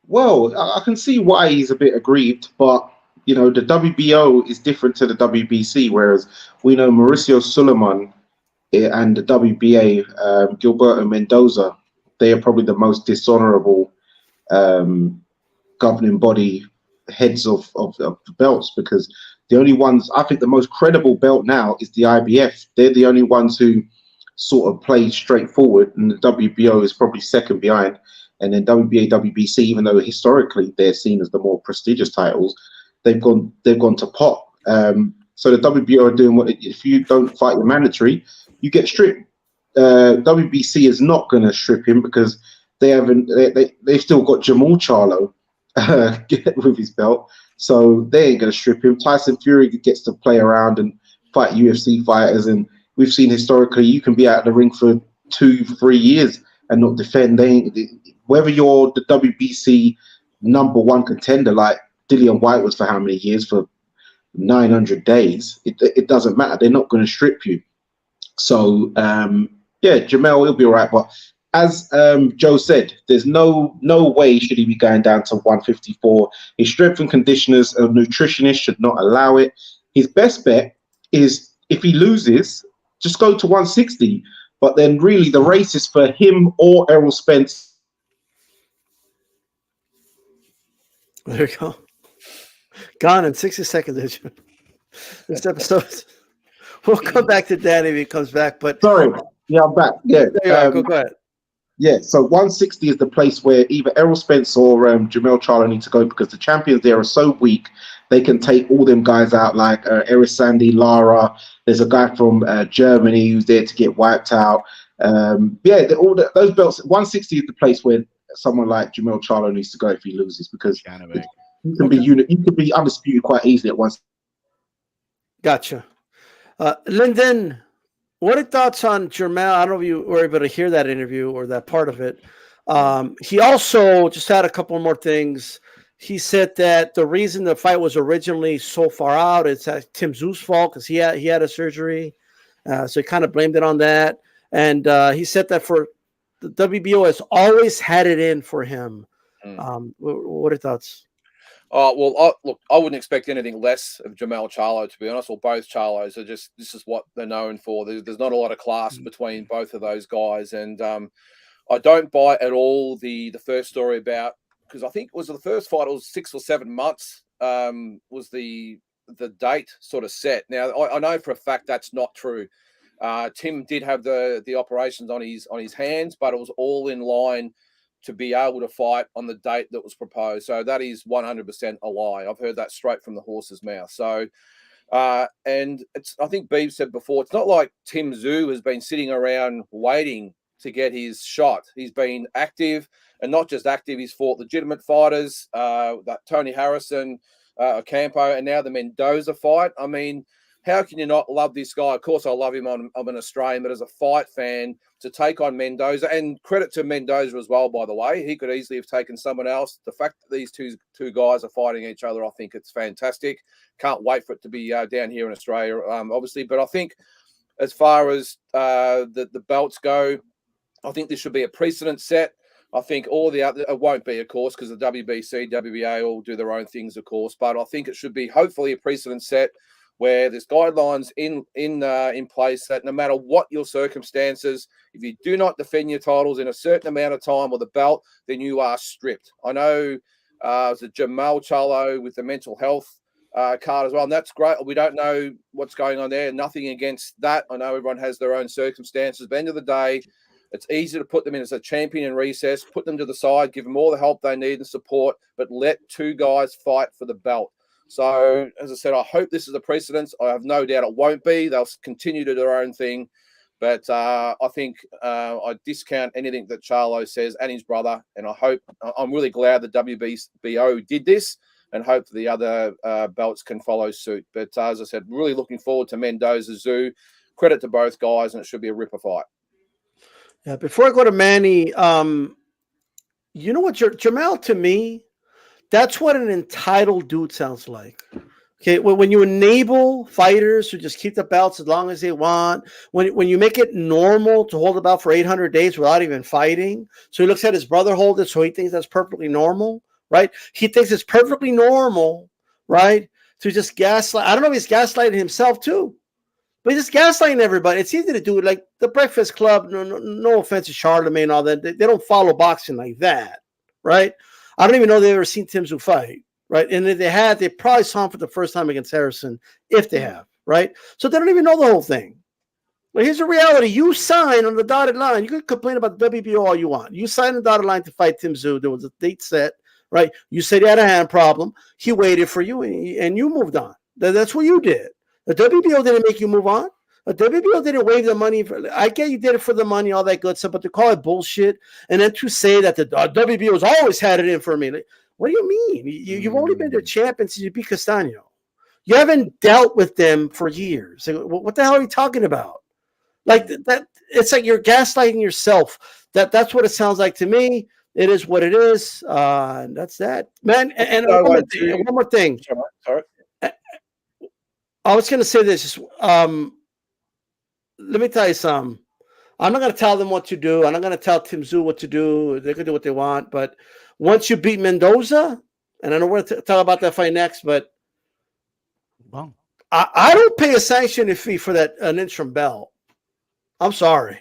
Well, I can see why he's a bit aggrieved, but the WBO is different to the WBC, whereas we know Mauricio Suleiman and the WBA, Gilberto Mendoza, they are probably the most dishonorable governing body heads of the belts, because the only ones, I think the most credible belt now is the IBF. They're the only ones who sort of play straightforward, and the WBO is probably second behind. And then WBA, WBC, even though historically they're seen as the more prestigious titles, they've gone to pot. So the WBO are doing what, if you don't fight your mandatory, you get stripped. WBC is not going to strip him because they've still got Jermell Charlo with his belt, so they ain't going to strip him. Tyson Fury gets to play around and fight UFC fighters, and we've seen historically you can be out of the ring for 2-3 years and not defend. Whether you're the WBC #1 contender like Dillian White was for how many years, for 900 days, it doesn't matter. They're not going to strip you. So yeah, Jermell will be all right, but as Joe said, there's no way should he be going down to 154. His strength and conditioners, a nutritionist should not allow it. His best bet is, if he loses, just go to 160. But then really the race is for him or Errol Spence. There you go. Gone in 60 seconds. This episode. We'll come back to Danny if he comes back. But sorry, yeah, I'm back. Yeah, go ahead. Yeah, so 160 is the place where either Errol Spence or Jermell Charlo need to go, because the champions there are so weak. They can take all them guys out, like Eris Sandy, Lara. There's a guy from Germany who's there to get wiped out. Yeah, those belts. 160 is the place where someone like Jermell Charlo needs to go if he loses, because you can be undisputed quite easily at once. Gotcha. Lyndon, what are thoughts on Jermell? I don't know if you were able to hear that interview or that part of it. He also just had a couple more things. He said that the reason the fight was originally so far out is Tszyu's fault, because he had a surgery. So he kind of blamed it on that. And he said that for the WBO has always had it in for him. What are your thoughts? Well, look, I wouldn't expect anything less of Jermell Charlo, to be honest, or both Charlos are just, this is what they're known for. There's not a lot of class between both of those guys. And I don't buy at all the first story about, because I think it was the first fight, it was 6 or 7 months was the date sort of set. Now, I know for a fact that's not true. Tim did have the operations on his hands, but it was all in line to be able to fight on the date that was proposed. So that is 100% a lie. I've heard that straight from the horse's mouth. So, and I think Beeb said before, it's not like Tszyu has been sitting around waiting to get his shot. He's been active, and not just active, he's fought legitimate fighters, that Tony Harrison, Ocampo, and now the Mendoza fight. I mean, how can you not love this guy? Of course, I love him. I'm an Australian, but as a fight fan, to take on Mendoza, and credit to Mendoza as well, by the way. He could easily have taken someone else. The fact that these two guys are fighting each other, I think it's fantastic. Can't wait for it to be down here in Australia, obviously. But I think as far as the belts go, I think this should be a precedent set. I think all the other, it won't be, of course, because the WBC, WBA all do their own things, of course. But I think it should be hopefully a precedent set where there's guidelines in place that no matter what your circumstances, if you do not defend your titles in a certain amount of time or the belt, then you are stripped. I know it was a Jermell Charlo with the mental health card as well, and that's great. We don't know what's going on there. Nothing against that. I know everyone has their own circumstances. But at the end of the day, it's easy to put them in as a champion in recess, put them to the side, give them all the help they need and support, but let two guys fight for the belt. So, as I said, I hope this is a precedent. I have no doubt it won't be. They'll continue to do their own thing. But I think I discount anything that Charlo says and his brother. And I'm really glad the WBO did this and hope the other belts can follow suit. But as I said, really looking forward to Mendoza, Tszyu. Credit to both guys, and it should be a ripper fight. Yeah, before I go to Manny, you know what, Jermell, to me, that's what an entitled dude sounds like. Okay, when you enable fighters to just keep the belts as long as they want, when you make it normal to hold the belt for 800 days without even fighting, so he looks at his brother hold it, so he thinks that's perfectly normal, right? He thinks it's perfectly normal, right, to just gaslight. I don't know if he's gaslighting himself too, but he's just gaslighting everybody. It's easy to do it, like the Breakfast Club. No offense to Charlemagne and all that. They don't follow boxing like that, right? I don't even know they've ever seen Tszyu fight, right? And if they had, they probably saw him for the first time against Harrison, if they have, right? So they don't even know the whole thing. But here's the reality. You sign on the dotted line. You can complain about the WBO all you want. You signed on the dotted line to fight Tszyu. There was a date set, right? You said you had a hand problem. He waited for you, and you moved on. That's what you did. The WBO didn't make you move on. The WBO didn't waive the money. I get you did it for the money, all that good stuff, but to call it bullshit and then to say that the WBO has always had it in for me. Like, what do you mean? You've only been the champion since you beat Castaño. You haven't dealt with them for years. Like, what the hell are you talking about? Like that, it's like you're gaslighting yourself. That's what it sounds like to me. It is what it is. And that's that, man. And one more thing. Sorry. I was going to say this. Let me tell you something. I'm not going to tell them what to do. I'm not going to tell Tszyu what to do. They can do what they want. But once you beat Mendoza, and I know we're going to talk about that fight next, but wow. I don't pay a sanctioning fee for an interim belt. I'm sorry.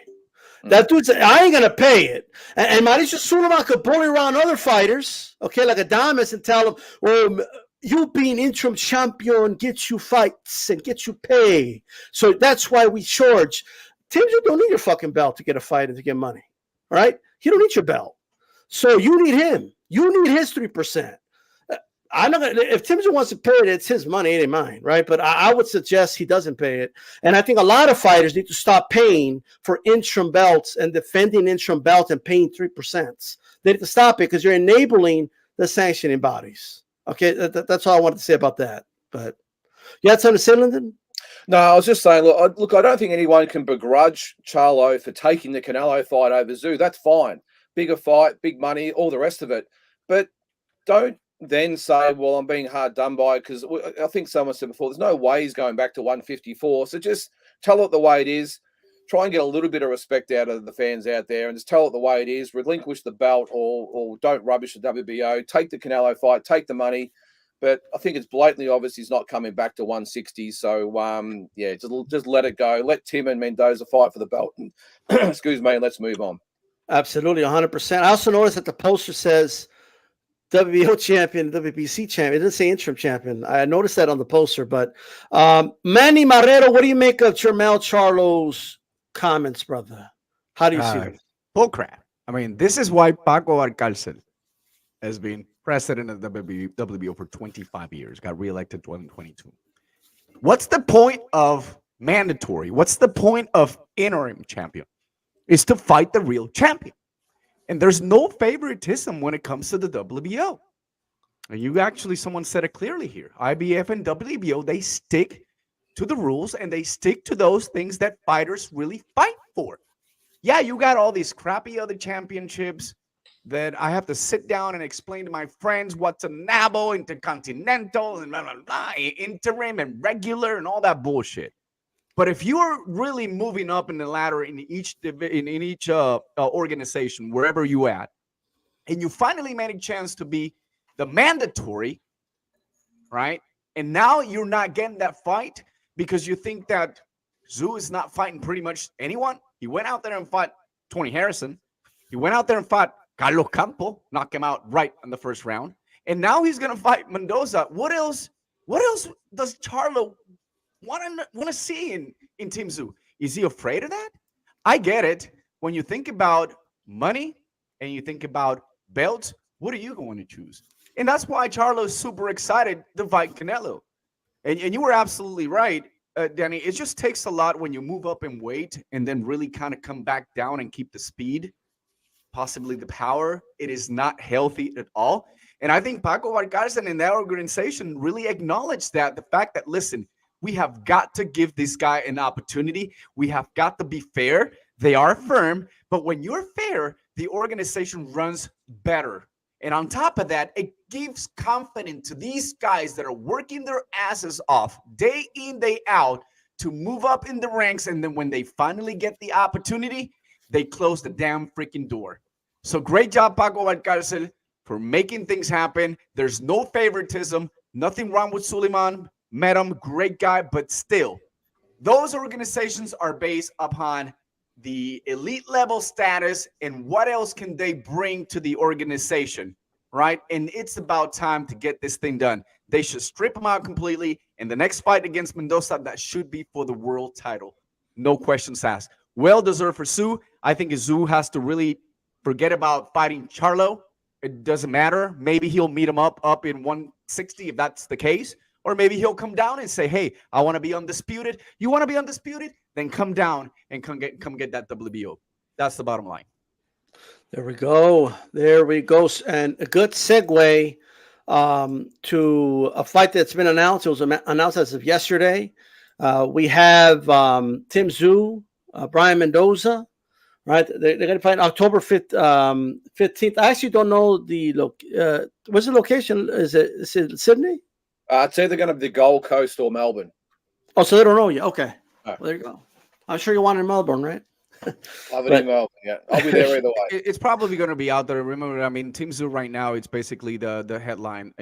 That dude's, I ain't going to pay it. And Mauricio Sulaiman could bully around other fighters, okay, like Adames, and tell them, well, you being interim champion gets you fights and gets you pay. So that's why we charge. Tszyu don't need your fucking belt to get a fight and to get money. All right? He don't need your belt. So you need him. You need his 3%. I'm not gonna, if Tszyu wants to pay it, it's his money, it ain't mine, right? But I would suggest he doesn't pay it. And I think a lot of fighters need to stop paying for interim belts and defending interim belt and paying 3%. They need to stop it because you're enabling the sanctioning bodies. Okay, that's all I wanted to say about that. But you had something to say, Lyndon? No, I was just saying, look, I don't think anyone can begrudge Charlo for taking the Canelo fight over Tszyu. That's fine. Bigger fight, big money, all the rest of it. But don't then say, well, I'm being hard done by, because I think someone said before, there's no way he's going back to 154. So just tell it the way it is. Try and get a little bit of respect out of the fans out there and just tell it the way it is. Relinquish the belt or don't rubbish the WBO. Take the Canelo fight. Take the money. But I think it's blatantly obvious he's not coming back to 160. So, yeah, just let it go. Let Tim and Mendoza fight for the belt. And, excuse me, and let's move on. Absolutely, 100%. I also noticed that the poster says WBO champion, WBC champion. It didn't say interim champion. I noticed that on the poster. But Manny Marrero, what do you make of Jermell Charlo's comments, brother? How do you see it? Bull crap. I mean, this is why Paco Alcalcel has been president of the WBO for 25 years, got reelected 2022. What's the point of mandatory? What's the point of interim champion? Is to fight the real champion. And there's no favoritism when it comes to the WBO. And someone said it clearly here. IBF and WBO, they stick to the rules and they stick to those things that fighters really fight for. Yeah, you got all these crappy other championships that I have to sit down and explain to my friends what's a NABO, Intercontinental, and blah, blah, blah, interim and regular and all that bullshit. But if you are really moving up in the ladder in each organization, wherever you at, and you finally made a chance to be the mandatory, right? And now you're not getting that fight because you think that Tszyu is not fighting pretty much anyone. He went out there and fought Tony Harrison. He went out there and fought Carlos Campo, knock him out right in the first round. And now he's going to fight Mendoza. What else does Charlo want to see in Team Tszyu? Is he afraid of that? I get it. When you think about money and you think about belts, what are you going to choose? And that's why Charlo is super excited to fight Canelo. And you were absolutely right, Danny. It just takes a lot when you move up in weight and then really kind of come back down and keep the speed, possibly the power. It is not healthy at all. And I think Paco Alcalcel and that organization really acknowledged that, the fact that, listen, we have got to give this guy an opportunity. We have got to be fair. They are firm, but when you're fair, the organization runs better. And on top of that, it gives confidence to these guys that are working their asses off day in, day out to move up in the ranks. And then when they finally get the opportunity, they close the damn freaking door. So great job, Paco Alcalcel, for making things happen. There's no favoritism. Nothing wrong with Suleiman. Met him, great guy, but still, those organizations are based upon the elite level status and what else can they bring to the organization, right? And it's about time to get this thing done. They should strip him out completely. And the next fight against Mendoza, that should be for the world title. No questions asked. Well deserved for Tszyu. I think Tszyu has to really forget about fighting Charlo. It doesn't matter. Maybe he'll meet him up in 160 if that's the case. Or maybe he'll come down and say, hey, I want to be undisputed. You want to be undisputed? Then come down and come get that WBO. That's the bottom line. There we go. There we go. And a good segue to a fight that's been announced. It was announced as of yesterday. We have Tim Tszyu, Brian Mendoza, right? They're going to fight October 15th. I actually don't know what's the location? Is it Sydney? It's either going to be the Gold Coast or Melbourne. Oh, so they don't know yet. Okay. No. Well, there you go. I'm sure you want in Melbourne, right? I'll be in Melbourne, yeah. I'll be there either way. It's probably going to be out there. Remember, I mean, Team Tszyu right now, it's basically the headline.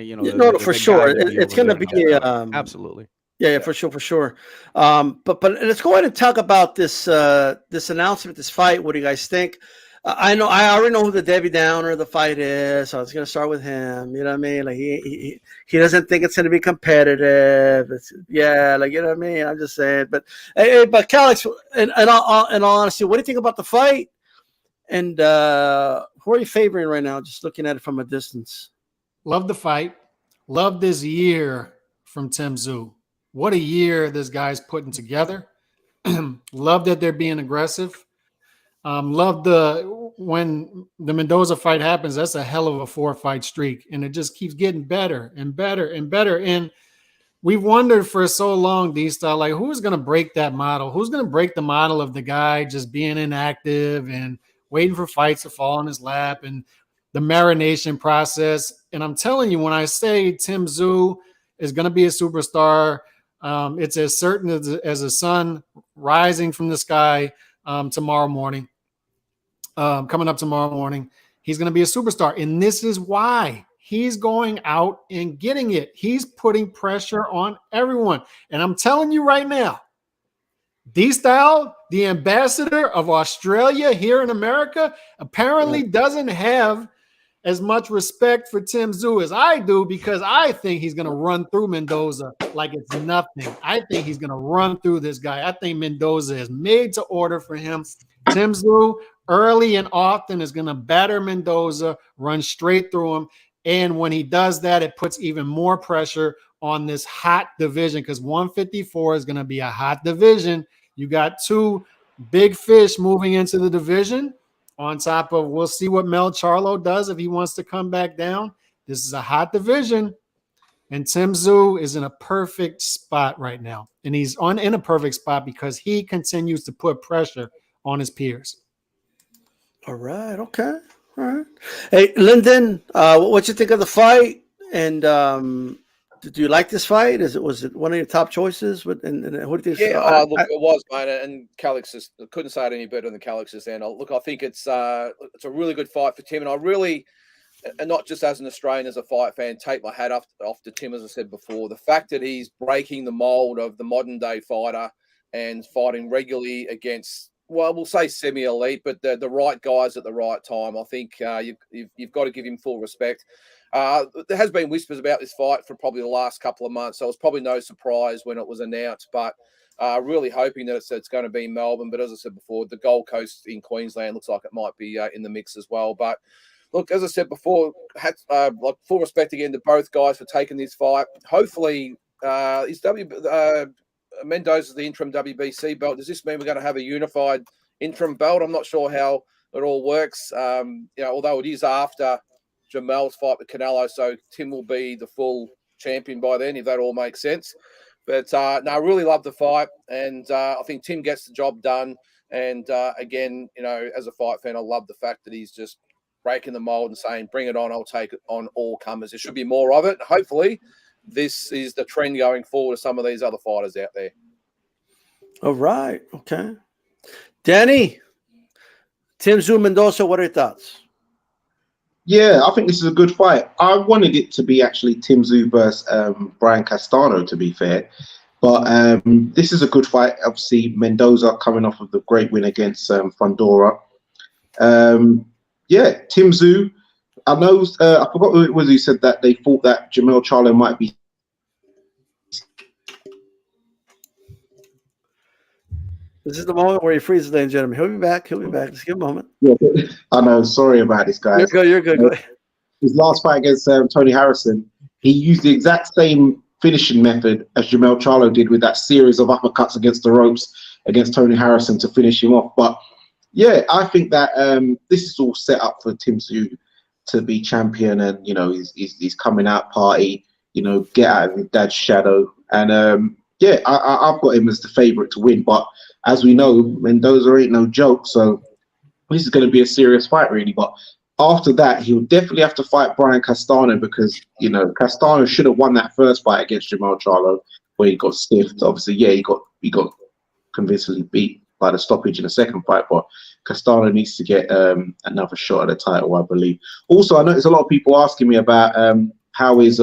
For sure. It's going to be absolutely. Yeah, for sure. But let's go ahead and talk about this announcement, this fight. What do you guys think? I already know who the Debbie Downer of the fight is, so I was going to start with him. You know what I mean? Like he doesn't think it's going to be competitive. You know what I mean? I'm just saying. But Calix, in all honesty, what do you think about the fight? And who are you favoring right now? Just looking at it from a distance. Love the fight. Love this year from Tim Tszyu. What a year this guy's putting together. Love that they're being aggressive. Love when the Mendoza fight happens, that's a hell of a 4-fight streak. And it just keeps getting better and better and better. And we've wondered for so long, D-Style, like who's going to break that model? Who's going to break the model of the guy just being inactive and waiting for fights to fall in his lap and the marination process? And I'm telling you, when I say Tim Tszyu is going to be a superstar, it's as certain as a sun rising from the sky tomorrow morning. Coming up tomorrow morning, he's going to be a superstar. And this is why he's going out and getting it. He's putting pressure on everyone. And I'm telling you right now, D-Style, the ambassador of Australia here in America, apparently doesn't have as much respect for Tim Tszyu as I do, because I think he's going to run through Mendoza like it's nothing. I think he's going to run through this guy. I think Mendoza is made to order for him. Tim Tszyu early and often is going to batter Mendoza, run straight through him. And when he does that, it puts even more pressure on this hot division because 154 is going to be a hot division. You got two big fish moving into the division on top of, we'll see what Mel Charlo does if he wants to come back down. This is a hot division. And Tim Tszyu is in a perfect spot right now. And he's in a perfect spot because he continues to put pressure on his peers. All right. Okay. All right. Hey, Lyndon, what you think of the fight? And do you like this fight? Was it one of your top choices? And who do you think? Yeah, look, it was, mate. And Calix's, couldn't say it any better than Calix's end. Look, I think it's a really good fight for Tim. And I really, and not just as an Australian, as a fight fan, take my hat off to Tim, as I said before. The fact that he's breaking the mold of the modern day fighter and fighting regularly against, well, we'll say semi-elite, but the right guys at the right time. I think you've got to give him full respect. There has been whispers about this fight for probably the last couple of months, so it's probably no surprise when it was announced, but really hoping that it's going to be in Melbourne. But as I said before, the Gold Coast in Queensland looks like it might be in the mix as well. But look, as I said before, full respect again to both guys for taking this fight. Hopefully, Mendoza's the interim WBC belt. Does this mean we're going to have a unified interim belt? I'm not sure how it all works. Although it is after Jermell's fight with Canelo, so Tim will be the full champion by then, if that all makes sense. But no, I really love the fight, and I think Tim gets the job done. And again, as a fight fan, I love the fact that he's just breaking the mold and saying, bring it on, I'll take it on all comers. There should be more of it. Hopefully, this is the trend going forward to some of these other fighters out there. All right. Okay. Danny, Tim Tszyu Mendoza, what are your thoughts? Yeah, I think this is a good fight. I wanted it to be actually Tim Tszyu versus Brian Castano, to be fair. But this is a good fight. Obviously, Mendoza coming off of the great win against Fundora. Yeah, Tim Tszyu. I know, I forgot who it was who said that they thought that Jermell Charlo might be. This is the moment where he freezes, ladies and gentlemen. He'll be back. He'll be back. Just give him a moment. Yeah, I know. Sorry about this, guys. You're good. Go ahead. His last fight against Tony Harrison, he used the exact same finishing method as Jermell Charlo did with that series of uppercuts against the ropes against Tony Harrison to finish him off. But yeah, I think that this is all set up for Tim Tszyu to be champion, and he's coming out party, get out of his dad's shadow, and yeah, I've got him as the favorite to win. But as we know, Mendoza ain't no joke, so this is going to be a serious fight, really. But after that, he'll definitely have to fight Brian Castano because Castano should have won that first fight against Jermell Charlo, where he got stiffed. Obviously, yeah, he got convincingly beat by the stoppage in the second fight, but Castano needs to get another shot at the title, I believe. Also, I noticed a lot of people asking me about how is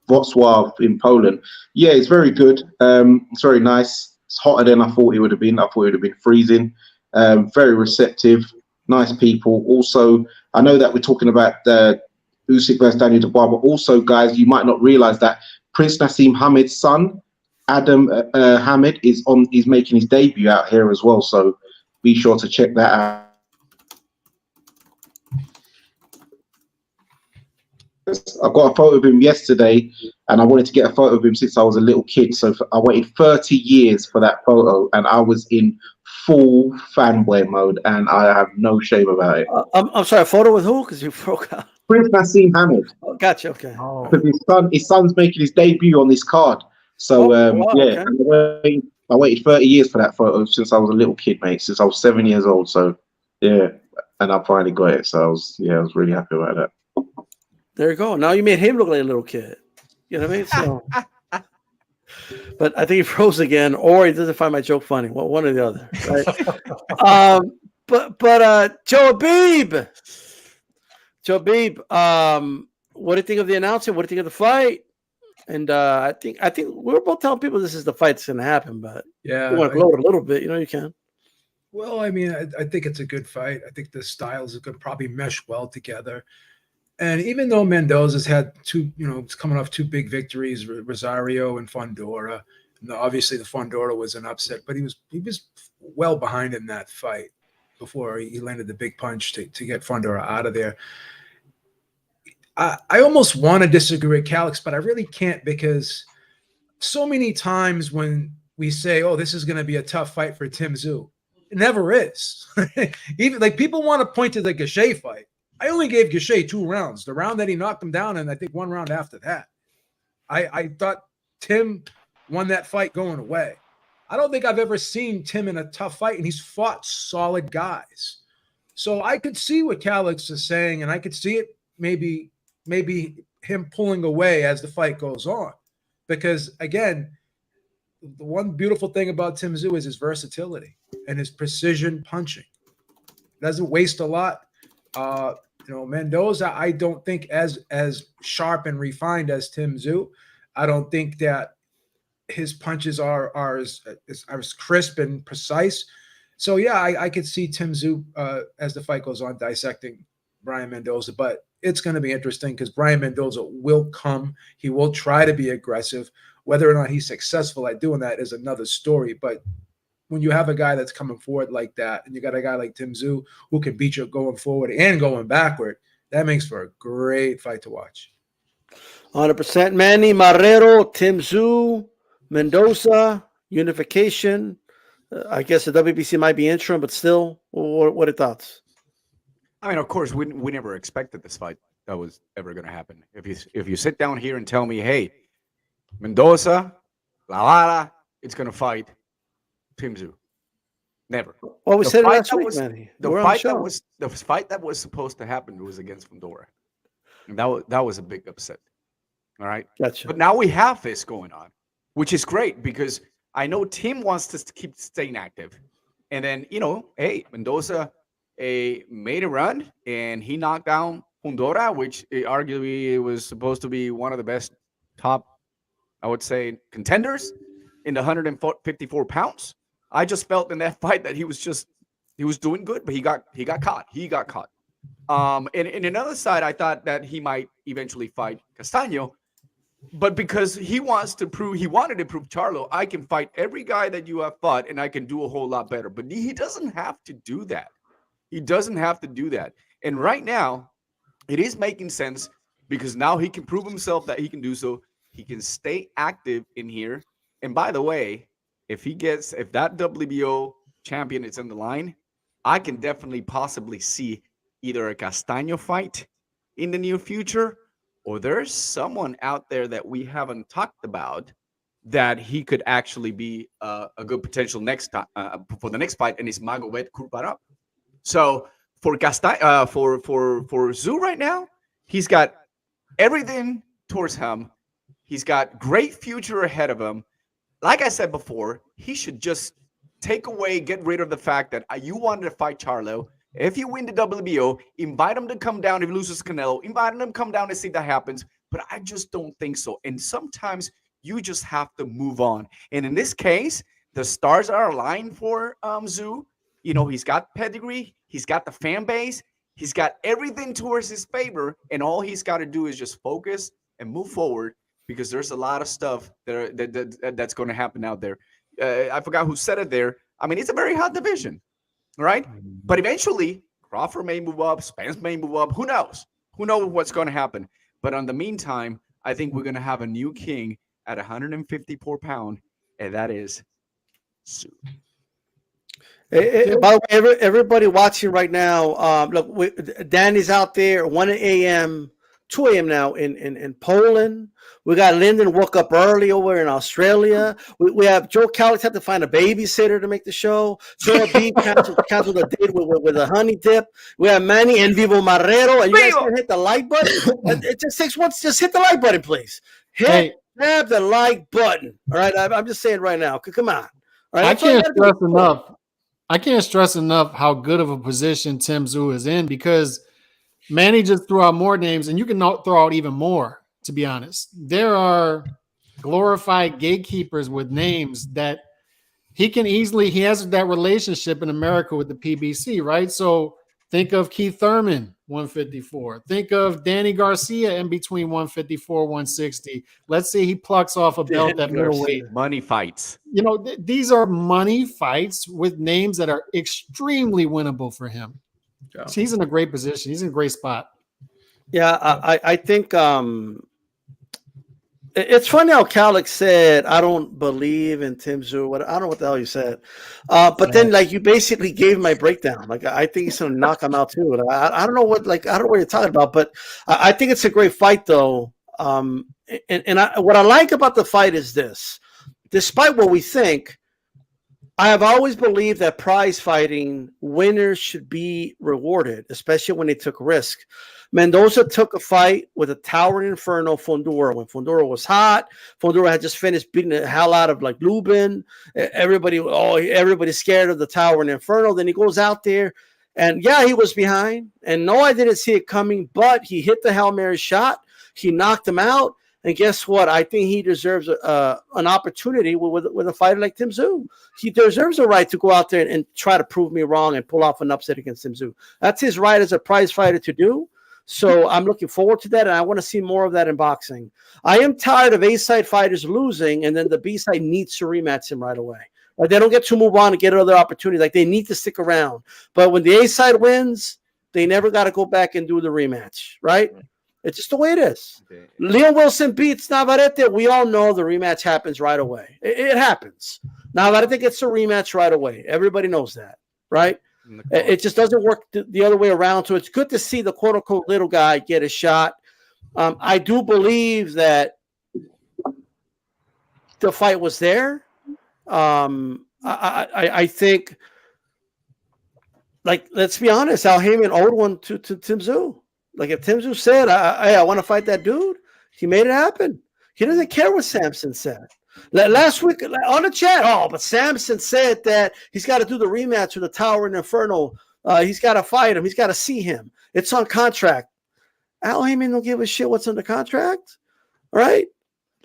Wrocław in Poland. Yeah, it's very good. It's very nice. It's hotter than I thought it would have been. I thought it would have been freezing. Very receptive, nice people. Also, I know that we're talking about Usyk versus Daniel Dubois, but also, guys, you might not realize that Prince Nassim Hamed's son, Adam Hamed, is making his debut out here as well. So be sure to check that out. I got a photo of him yesterday, and I wanted to get a photo of him since I was a little kid. So I waited 30 years for that photo, and I was in full fanboy mode, and I have no shame about it. I'm sorry, a photo with who? Because you broke out. Prince Nassim Hamed. Oh, gotcha. Okay. Because his son's making his debut on this card. So wow, yeah, okay. I waited 30 years for that photo since I was a little kid, mate. Since I was 7 years old. So yeah, and I finally got it. So I was really happy about that. There you go. Now you made him look like a little kid. You know what I mean? So, but I think he froze again, or he doesn't find my joke funny. Well, one or the other, right? But Joe Habib, what do you think of the announcement? What do you think of the fight? And I think we were both telling people this is the fight that's going to happen. But yeah, you want to gloat a little bit, you can. Well, I mean, I think it's a good fight. I think the styles could probably mesh well together. And even though Mendoza's had he's coming off two big victories, Rosario and Fundora, and obviously the Fundora was an upset, but he was well behind in that fight. before he landed the big punch to get Fundora out of there. I almost want to disagree with Calix, but I really can't, because so many times when we say, oh, this is going to be a tough fight for Tim Tszyu, it never is. Even like people want to point to the Gaché fight. I only gave Gaché 2 rounds. The round that he knocked him down, and I think 1 round after that. I thought Tim won that fight going away. I don't think I've ever seen Tim in a tough fight, and he's fought solid guys. So I could see what Calix is saying, and I could see it maybe him pulling away as the fight goes on. Because, again, the one beautiful thing about Tim Tszyu is his versatility and his precision punching. Doesn't waste a lot. Mendoza, I don't think as sharp and refined as Tim Tszyu. I don't think that his punches are as crisp and precise. So, yeah, I could see Tim Tszyu, as the fight goes on, dissecting Brian Mendoza. But it's going to be interesting because Brian Mendoza will come. He will try to be aggressive. Whether or not he's successful at doing that is another story. But when you have a guy that's coming forward like that, and you got a guy like Tim Tszyu who can beat you going forward and going backward, that makes for a great fight to watch. 100%. Manny Marrero, Tim Tszyu, Mendoza, unification. I guess the WBC might be interim, but still, what are thoughts? I mean, of course, we never expected this fight that was ever going to happen. If you sit down here and tell me, hey, Mendoza, Lara, it's going to fight Tim Tszyu. Never. Well, we said it last week, Manny. The fight that was supposed to happen was against Fundora. And that was a big upset. All right? Gotcha. But now we have this going on, which is great because I know Tim wants to keep staying active. And then, hey, Mendoza made a run, and he knocked down Fundora, which arguably was supposed to be one of the best top, I would say, contenders in the 154 pounds. I just felt in that fight that he was doing good, but he got caught. He got caught. And in another side, I thought that he might eventually fight Castaño, but because he wanted to prove Charlo, I can fight every guy that you have fought, and I can do a whole lot better. But he doesn't have to do that. He doesn't have to do that. And right now, it is making sense because now he can prove himself that he can do so. He can stay active in here. And by the way, if that WBO champion is in the line, I can definitely possibly see either a Castaño fight in the near future, or there's someone out there that we haven't talked about that he could actually be a good potential next time for the next fight, and it's Magomed Kurbarab. So for Tszyu right now, he's got everything towards him. He's got great future ahead of him. Like I said before, he should just get rid of the fact that you wanted to fight Charlo. If you win the WBO, invite him to come down. If he loses Canelo, invite him to come down and see if that happens. But I just don't think so. And sometimes you just have to move on. And in this case, the stars are aligned for Tszyu. He's got pedigree. He's got the fan base. He's got everything towards his favor. And all he's got to do is just focus and move forward, because there's a lot of stuff that's going to happen out there. I forgot who said it there. I mean, it's a very hot division, right? But eventually, Crawford may move up, Spence may move up. Who knows? Who knows what's going to happen? But in the meantime, I think we're going to have a new king at 154 pounds, and that is Tszyu. By the way, everybody watching right now, look, Danny's out there, 1 a.m., 2 a.m. now in Poland. We got Lyndon woke up early over in Australia. We have Joe Calix had to find a babysitter to make the show. Joe B canceled a date with a honey dip. We have Manny and Vivo Marrero. And you guys can hit the like button. It just takes once. Just hit the like button, please. Grab the like button. All right. I'm just saying right now. Come on. All right, I can't stress enough how good of a position Tim Tszyu is in, because Manny just threw out more names, and you can throw out even more, to be honest. There are glorified gatekeepers with names that he has that relationship in America with the PBC, right? So think of Keith Thurman, 154. Think of Danny Garcia in between 154, 160. Let's say he plucks off a belt at middleweight. Money fights. You know, these are money fights with names that are extremely winnable for him. So he's in a great position. He's in a great spot. Yeah, I think it's funny how Calix said, I don't believe in Tim Tszyu. I don't know what the hell you said. But then, like, you basically gave my breakdown. Like, I think he's going to knock him out, too. I don't know what you're talking about, but I think it's a great fight, though. What I like about the fight is this. Despite what we think, I have always believed that prize fighting winners should be rewarded, especially when they took risk. Mendoza took a fight with a towering inferno, Fundora. When Fundora was hot, Fundora had just finished beating the hell out of like Lubin. Everybody's scared of the towering inferno. Then he goes out there, and yeah, he was behind. And no, I didn't see it coming, but he hit the Hail Mary shot. He knocked him out. And guess what? I think he deserves an opportunity with a fighter like Tim Tszyu. He deserves a right to go out there and try to prove me wrong and pull off an upset against Tim Tszyu. That's his right as a prize fighter to do. So I'm looking forward to that, and I want to see more of that in boxing. I am tired of A-side fighters losing, and then the B-side needs to rematch him right away. Like, they don't get to move on and get another opportunity. Like, they need to stick around. But when the A-side wins, they never got to go back and do the rematch, right? It's just the way it is. Okay. Leon Wilson beats Navarette. We all know the rematch happens right away. It happens. Navarette gets a rematch right away. Everybody knows that, right? It just doesn't work the other way around. So it's good to see the quote-unquote little guy get a shot. I do believe that the fight was there. I think, like, let's be honest, Al Heyman owed one to Tim Tszyu. Like, if Tim Tszyu said, I want to fight that dude, he made it happen. He doesn't care what Samson said. Last week on the chat, but Samson said that he's got to do the rematch with the Tower and Inferno. He's got to fight him. He's got to see him. It's on contract. Al Heyman don't give a shit what's on the contract, right?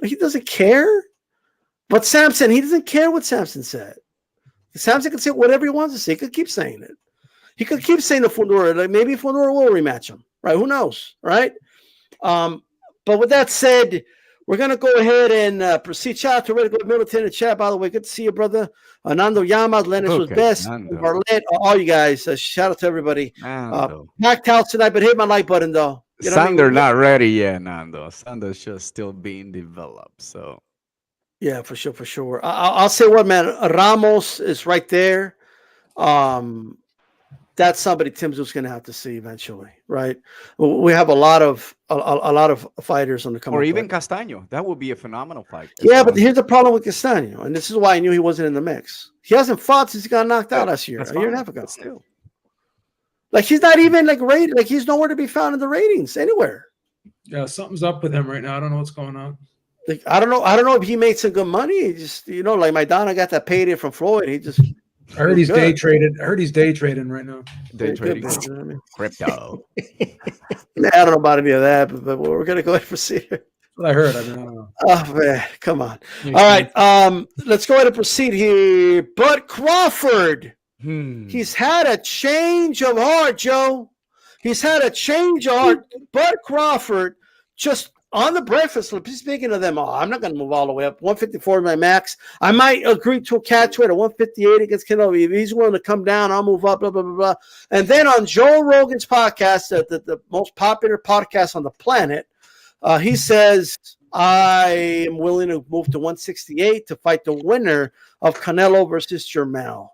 He doesn't care. But Samson, he doesn't care what Samson said. Samson can say whatever he wants to say. He could keep saying it. He could keep saying to Fundora, like, maybe Fundora will rematch him, right? Who knows, right? But with that said, we're going to go ahead and proceed. Shout out to Red Gold Middleton in the chat, by the way. Good to see you, brother. Nando Yama, Lennox was best. Marlette, all you guys. Shout out to everybody. Packed house tonight, but hit my like button, though. You know Sander not ready yet, Nando. Sander's just still being developed, so. Yeah, for sure, for sure. I'll say what, man. Ramos is right there. That's somebody Tim Tszyu's going to have to see eventually, right? We have a lot of fighters on the coming. Or even Castaño. That would be a phenomenal fight. Yeah, but here's the problem with Castaño, and this is why I knew he wasn't in the mix. He hasn't fought since he got knocked out last year, a year and a half ago. Still, like, he's not even like rated. Like, he's nowhere to be found in the ratings anywhere. Yeah, something's up with him right now. I don't know what's going on. Like, I don't know if he made some good money. He just, like Maidana got that payday from Floyd. He just. I heard he's day traded. I heard he's day trading right now. Day trading crypto. I don't know about any of that, but we're gonna go ahead and proceed. That's what I heard. I don't know. Oh man, come on. All right, let's go ahead and proceed here. But Crawford, he's had a change of heart, Joe. He's had a change of heart. But Crawford just. On the breakfast slip, speaking of them, I'm not going to move all the way up. 154 is my max. I might agree to a catch weight at 158 against Canelo. If he's willing to come down, I'll move up, blah, blah, blah, blah. And then on Joe Rogan's podcast, the most popular podcast on the planet, he says, I am willing to move to 168 to fight the winner of Canelo versus Jermell.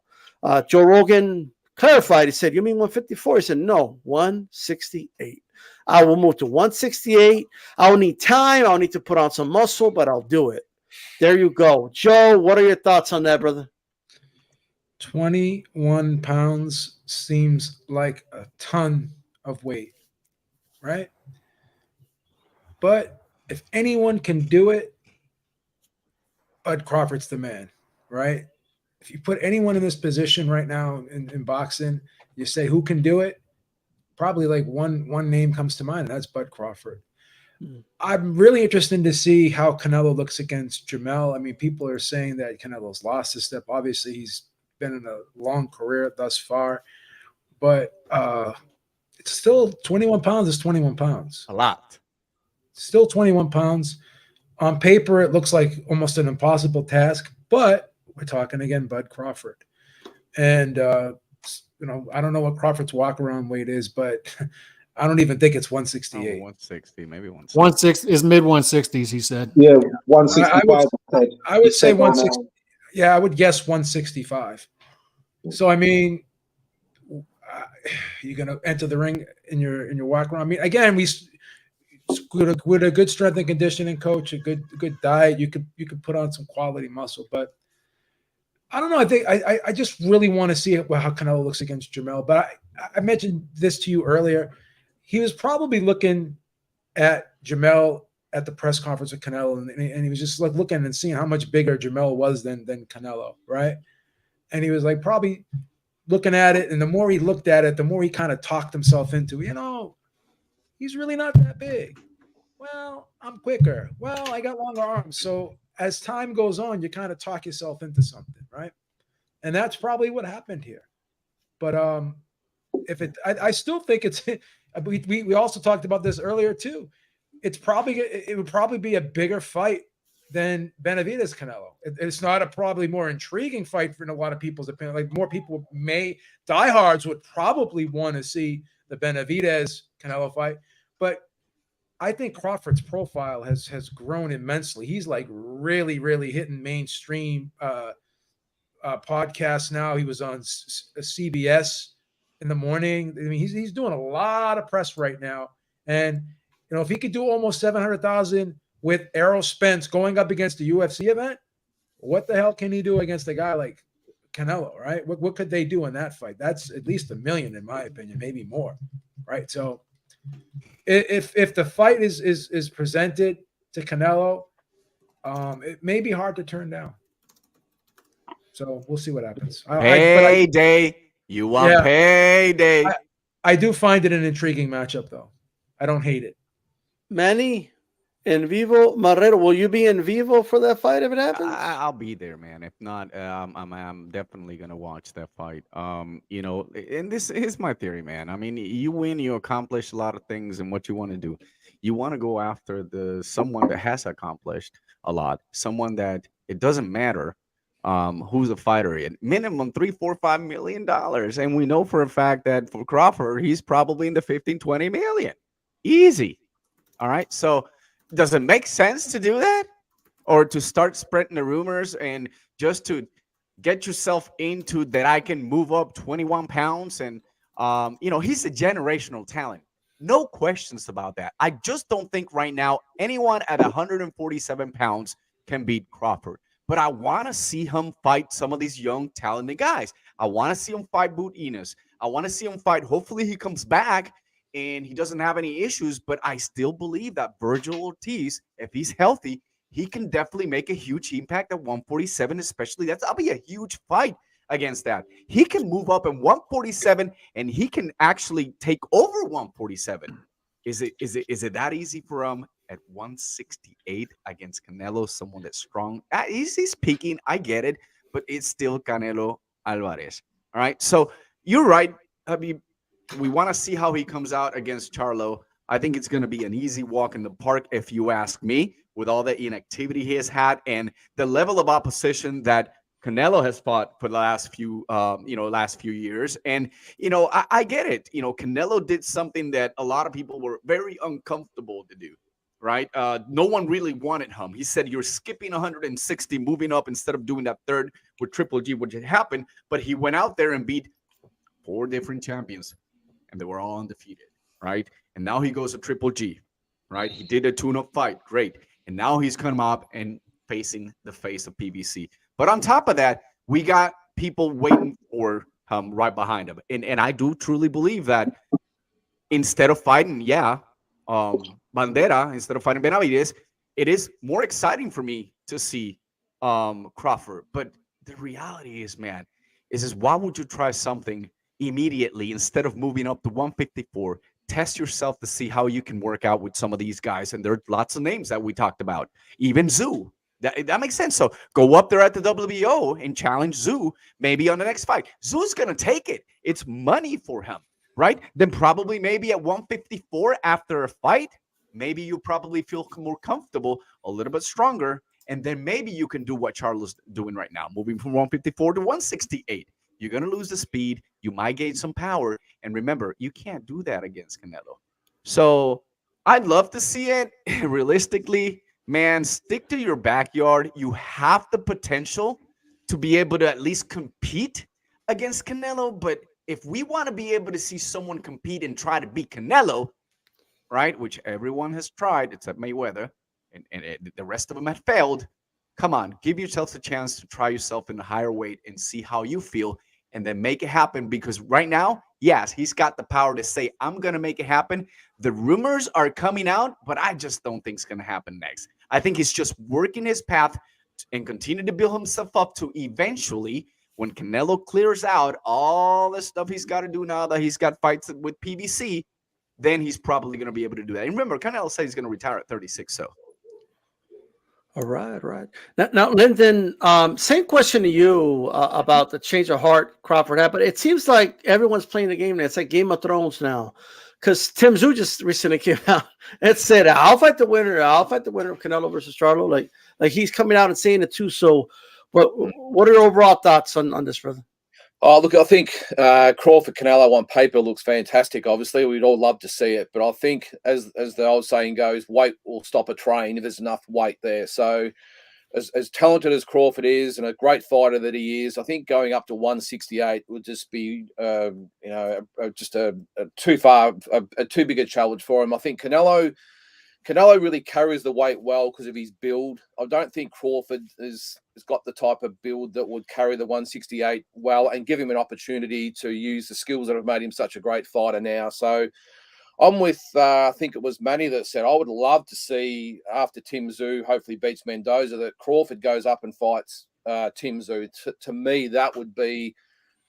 Joe Rogan clarified. He said, you mean 154? He said, no, 168. I will move to 168. I'll need time. I'll need to put on some muscle, but I'll do it. There you go. Joe, what are your thoughts on that, brother? 21 pounds seems like a ton of weight, right? But if anyone can do it, Bud Crawford's the man, right? If you put anyone in this position right now in boxing, you say, who can do it? Probably like one name comes to mind, and that's Bud Crawford. I'm really interested to see how Canelo looks against Jermell. I mean, people are saying that Canelo's lost a step. Obviously, he's been in a long career thus far. But it's still 21 pounds is 21 pounds. A lot. Still 21 pounds. On paper, it looks like almost an impossible task, but we're talking again, Bud Crawford. And, I don't know what Crawford's walk-around weight is, but I don't even think it's 168. 160, maybe 160. 160 is mid 160s, he said. Yeah, 165. I would say 160. Yeah, I would guess 165. So, I mean, you're going to enter the ring in your walk-around. I mean, again, with a good strength and conditioning coach, a good diet, you could put on some quality muscle. But I don't know. I think I just really want to see how Canelo looks against Jermell. But I mentioned this to you earlier. He was probably looking at Jermell at the press conference with Canelo, and he was just like looking and seeing how much bigger Jermell was than Canelo, right? And he was like probably looking at it, and the more he looked at it, the more he kind of talked himself into, he's really not that big. Well, I'm quicker. Well, I got longer arms. So as time goes on, you kind of talk yourself into something, right? And that's probably what happened here. But I still think it's. We also talked about this earlier too. It would probably be a bigger fight than Benavidez Canelo. It's not a probably more intriguing fight for a lot of people's opinion. Like more people diehards would probably want to see the Benavidez Canelo fight, but I think Crawford's profile has grown immensely. He's like really, really hitting mainstream podcasts now. He was on CBS in the morning. I mean, he's doing a lot of press right now, and if he could do almost 700,000 with Errol Spence going up against a UFC event, what the hell can he do against a guy like Canelo, right? What could they do in that fight? That's at least $1 million, in my opinion, maybe more, right? So if the fight is presented to Canelo, it may be hard to turn down. So we'll see what happens. Payday. You want payday. I do find it an intriguing matchup, though. I don't hate it. Manny, in vivo, Marrero, will you be in vivo for that fight if it happens? I'll be there, man. If not, I'm definitely gonna watch that fight. And this is my theory, man. I mean, you win, you accomplish a lot of things in what you want to do. You want to go after someone that has accomplished a lot, someone that it doesn't matter who's the fighter in. Minimum $3, $4, $5 million, and we know for a fact that for Crawford, he's probably in the 15, 20 million. Easy. All right. So does it make sense to do that, or to start spreading the rumors and just to get yourself into that I can move up 21 pounds? And, he's a generational talent. No questions about that. I just don't think right now anyone at 147 pounds can beat Crawford. But I want to see him fight some of these young, talented guys. I want to see him fight Boot Enos. I want to see him fight. Hopefully he comes back and he doesn't have any issues, but I still believe that Virgil Ortiz, if he's healthy, he can definitely make a huge impact at 147, especially. That'll be a huge fight against that. He can move up in 147 and he can actually take over 147. Is it that easy for him at 168 against Canelo, someone that's strong? He's peaking, I get it, but it's still Canelo Alvarez. All right, so you're right. I mean, we want to see how he comes out against Charlo. I think it's going to be an easy walk in the park, if you ask me, with all the inactivity he has had and the level of opposition that Canelo has fought for the last few years. And, I get it. Canelo did something that a lot of people were very uncomfortable to do, right? No one really wanted him. He said, you're skipping 160, moving up instead of doing that third with Triple G, which had happened. But he went out there and beat 4 different champions, and they were all undefeated, right? And now he goes to Triple G, right? He did a tune-up fight, great. And now he's come up and facing the face of PBC. But on top of that, we got people waiting for him right behind him. And I do truly believe that instead of fighting, Bandera, instead of fighting Benavidez, it is more exciting for me to see Crawford. But the reality is, man, is why would you try something immediately instead of moving up to 154? Test yourself to see how you can work out with some of these guys. And there are lots of names that we talked about. Even Tszyu. That makes sense. So go up there at the WBO and challenge Tszyu maybe on the next fight. Tszyu's going to take it. It's money for him. right? Then probably maybe at 154 after a fight, maybe you probably feel more comfortable, a little bit stronger, and then maybe you can do what Charlo's doing right now, moving from 154 to 168. You're going to lose the speed. You might gain some power. And remember, you can't do that against Canelo. So I'd love to see it. Realistically, man, stick to your backyard. You have the potential to be able to at least compete against Canelo. But if we want to be able to see someone compete and try to beat Canelo, right, which everyone has tried except Mayweather, and the rest of them have failed, come on, give yourself a chance to try yourself in a higher weight and see how you feel, and then make it happen. Because right now, yes, he's got the power to say, I'm going to make it happen. The rumors are coming out, but I just don't think it's going to happen next. I think he's just working his path and continue to build himself up to eventually, when Canelo clears out all the stuff he's got to do now that he's got fights with PBC, then he's probably going to be able to do that. And remember, Canelo said he's going to retire at 36, so. All right. Now, Lyndon, same question to you about the change of heart Crawford had, but it seems like everyone's playing the game now. It's like Game of Thrones now, because Tszyu just recently came out and said, I'll fight the winner of Canelo versus Charlo. Like he's coming out and saying it too. So what are your overall thoughts on this, brother? Oh, look, I think Crawford Canelo on paper looks fantastic. Obviously, we'd all love to see it, but I think, as the old saying goes, weight will stop a train if there's enough weight there. So, as talented as Crawford is and a great fighter that he is, I think going up to 168 would just be, just a too big a challenge for him. I think Canelo really carries the weight well because of his build. I don't think Crawford has got the type of build that would carry the 168 well and give him an opportunity to use the skills that have made him such a great fighter now. So I'm with, I think it was Manny that said, I would love to see, after Tszyu hopefully beats Mendoza, that Crawford goes up and fights Tszyu. To me, that would be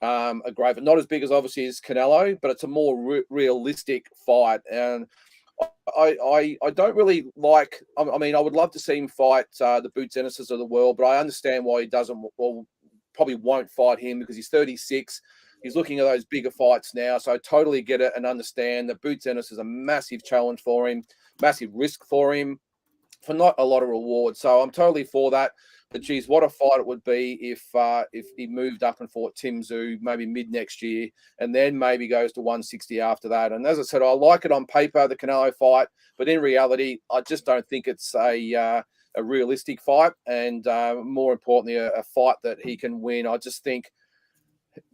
a great, not as big as obviously as Canelo, but it's a more realistic fight. And I don't really like. I mean, I would love to see him fight the Boots Ennises of the world, but I understand why he doesn't. Well, probably won't fight him because he's 36. He's looking at those bigger fights now, so I totally get it and understand that Boots Ennis is a massive challenge for him, massive risk for him, for not a lot of reward. So I'm totally for that. But geez, what a fight it would be if he moved up and fought Tszyu maybe mid next year, and then maybe goes to 160 after that. And as I said, I like it on paper, the Canelo fight, but in reality, I just don't think it's a realistic fight, and more importantly, a fight that he can win. I just think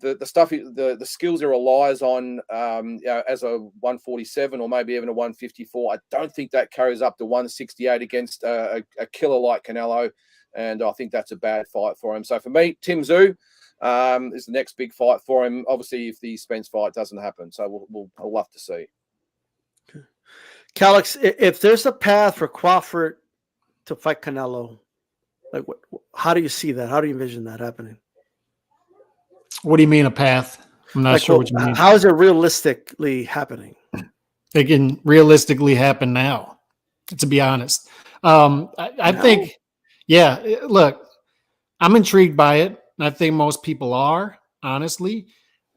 the stuff, the skills he relies on as a 147 or maybe even a 154, I don't think that carries up to 168 against a killer like Canelo. And I think that's a bad fight for him. So for me, Tszyu is the next big fight for him. Obviously, if the Spence fight doesn't happen, so I'll love to see. Calix, if there's a path for Crawford to fight Canelo, like how do you see that? How do you envision that happening? What do you mean a path? I'm not sure what you mean. How is it realistically happening? It can realistically happen now, to be honest. I think. Yeah, look, I'm intrigued by it. I think most people are, honestly.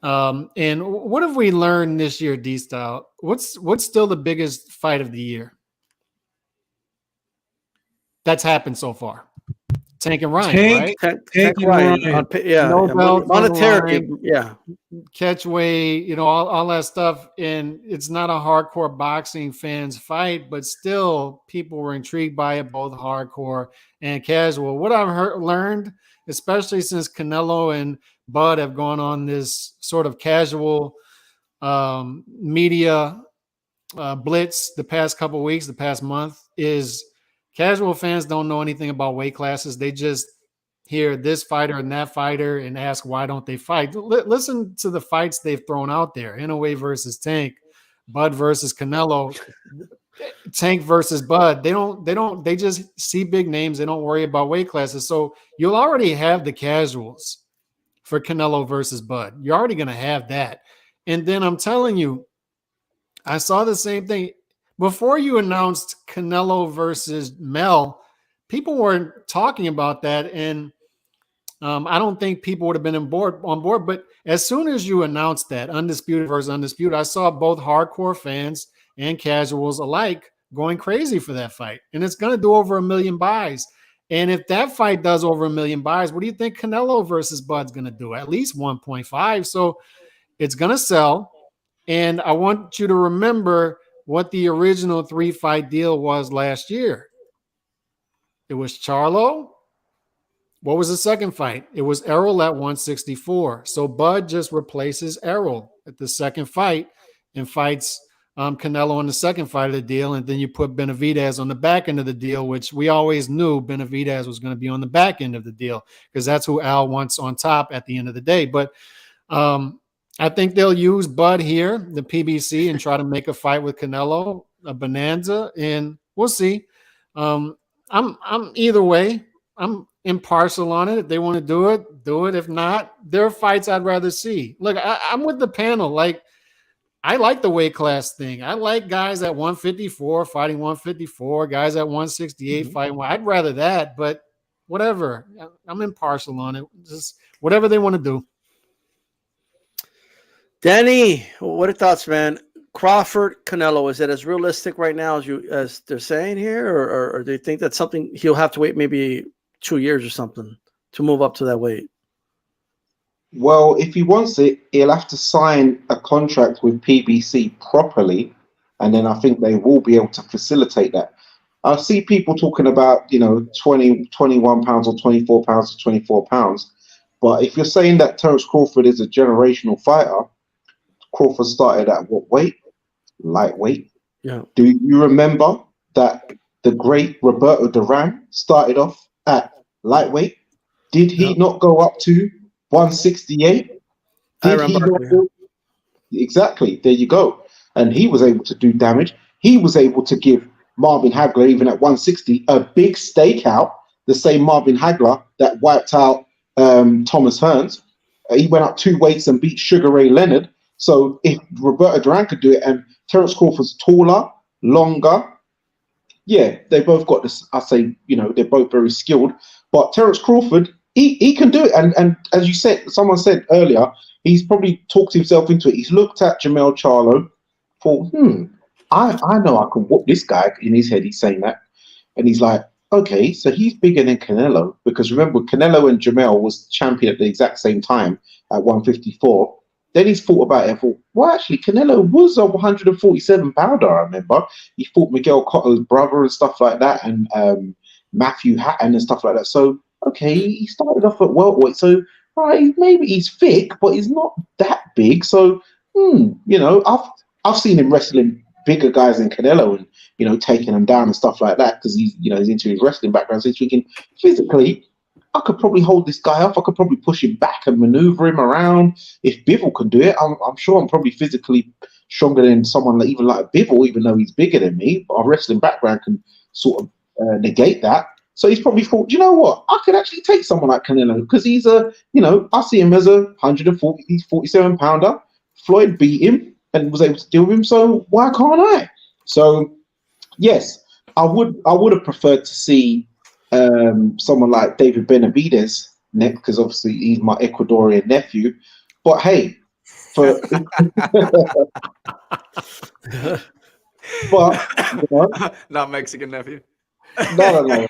And what have we learned this year, D-Style? What's still the biggest fight of the year that's happened so far? Tank and Ryan, right? Tank Ryan. Monetarily, yeah. Catch weight, all that stuff. And it's not a hardcore boxing fans fight, but still people were intrigued by it, both hardcore and casual. What I've learned, especially since Canelo and Bud have gone on this sort of casual media blitz the past couple of weeks, the past month, is casual fans don't know anything about weight classes. They just hear this fighter and that fighter and ask, why don't they fight? Listen to the fights they've thrown out there. Inoue versus Tank, Bud versus Canelo, Tank versus Bud. They just see big names. They don't worry about weight classes. So you'll already have the casuals for Canelo versus Bud. You're already going to have that. And then I'm telling you, I saw the same thing. Before you announced Canelo versus Mel, people weren't talking about that. And I don't think people would have been on board. But as soon as you announced that Undisputed versus Undisputed, I saw both hardcore fans and casuals alike going crazy for that fight. And it's going to do over 1 million buys. And if that fight does over 1 million buys, what do you think Canelo versus Bud's going to do? At least 1.5. So it's going to sell. And I want you to remember what the original 3-fight deal was last year. It was Charlo. What was the second fight? It was Errol at 164. So Bud just replaces Errol at the second fight and fights Canelo on the second fight of the deal. And then you put Benavidez on the back end of the deal, which we always knew Benavidez was going to be on the back end of the deal because that's who Al wants on top at the end of the day. But I think they'll use Bud here, the PBC, and try to make a fight with Canelo, a bonanza, and we'll see. I'm either way. I'm impartial on it. If they want to do it, do it. If not, there are fights I'd rather see. Look, I'm with the panel. Like, I like the weight class thing. I like guys at 154 fighting 154, guys at 168 fighting. I'd rather that, but whatever. I'm impartial on it. Just whatever they want to do. Danny, what are your thoughts, man? Crawford, Canelo, is it as realistic right now as they're saying here, or do you think that's something he'll have to wait maybe 2 years or something to move up to that weight? Well, if he wants it, he'll have to sign a contract with PBC properly, and then I think they will be able to facilitate that. I see people talking about, 21 pounds or 24 pounds or 24 pounds, but if you're saying that Terence Crawford is a generational fighter, Crawford started at what weight? Lightweight. Yeah. Do you remember that the great Roberto Duran started off at lightweight? Did he not go up to 168? Exactly. There you go. And he was able to do damage. He was able to give Marvin Hagler, even at 160, a big stakeout. The same Marvin Hagler that wiped out Thomas Hearns. He went up 2 weights and beat Sugar Ray Leonard. So if Roberto Duran could do it, and Terence Crawford's taller, longer, yeah, they both got this. I say, they're both very skilled. But Terence Crawford, he can do it. And as you said, someone said earlier, he's probably talked himself into it. He's looked at Jermell Charlo, thought, I know I can whoop this guy. In his head, he's saying that. And he's like, okay, so he's bigger than Canelo. Because remember, Canelo and Jermell was champion at the exact same time at 154. Then he's thought about it and thought, well, actually, Canelo was a 147 pounder, I remember. He fought Miguel Cotto's brother and stuff like that, and Matthew Hatton and stuff like that. So, okay, he started off at welterweight. So, right, maybe he's thick, but he's not that big. So, I've seen him wrestling bigger guys than Canelo and, taking them down and stuff like that because he's into his wrestling background. So he's thinking, physically, I could probably hold this guy off. I could probably push him back and maneuver him around. If Bivol can do it, I'm sure I'm probably physically stronger than someone even like Bivol, even though he's bigger than me. But our wrestling background can sort of negate that. So he's probably thought, you know what? I could actually take someone like Canelo because he's I see him as a 147 pounder. Floyd beat him and was able to deal with him. So why can't I? So yes, I would have preferred to see someone like David Benavidez next, because obviously he's my Ecuadorian nephew. But hey, not Mexican nephew. No.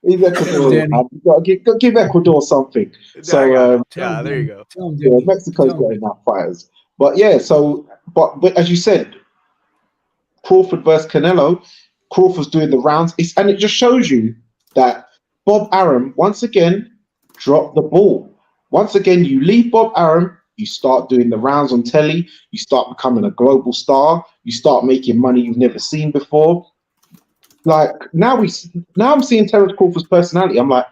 He's Ecuadorian. You've got to give Ecuador something. So there you go. Yeah, Mexico's got enough fighters. But yeah, but as you said, Crawford versus Canelo. Crawford's doing the rounds, and it just shows you that Bob Arum once again dropped the ball. Once again, you leave Bob Arum, you start doing the rounds on telly, you start becoming a global star, you start making money you've never seen before. Like now I'm seeing Terence Crawford's personality. I'm like,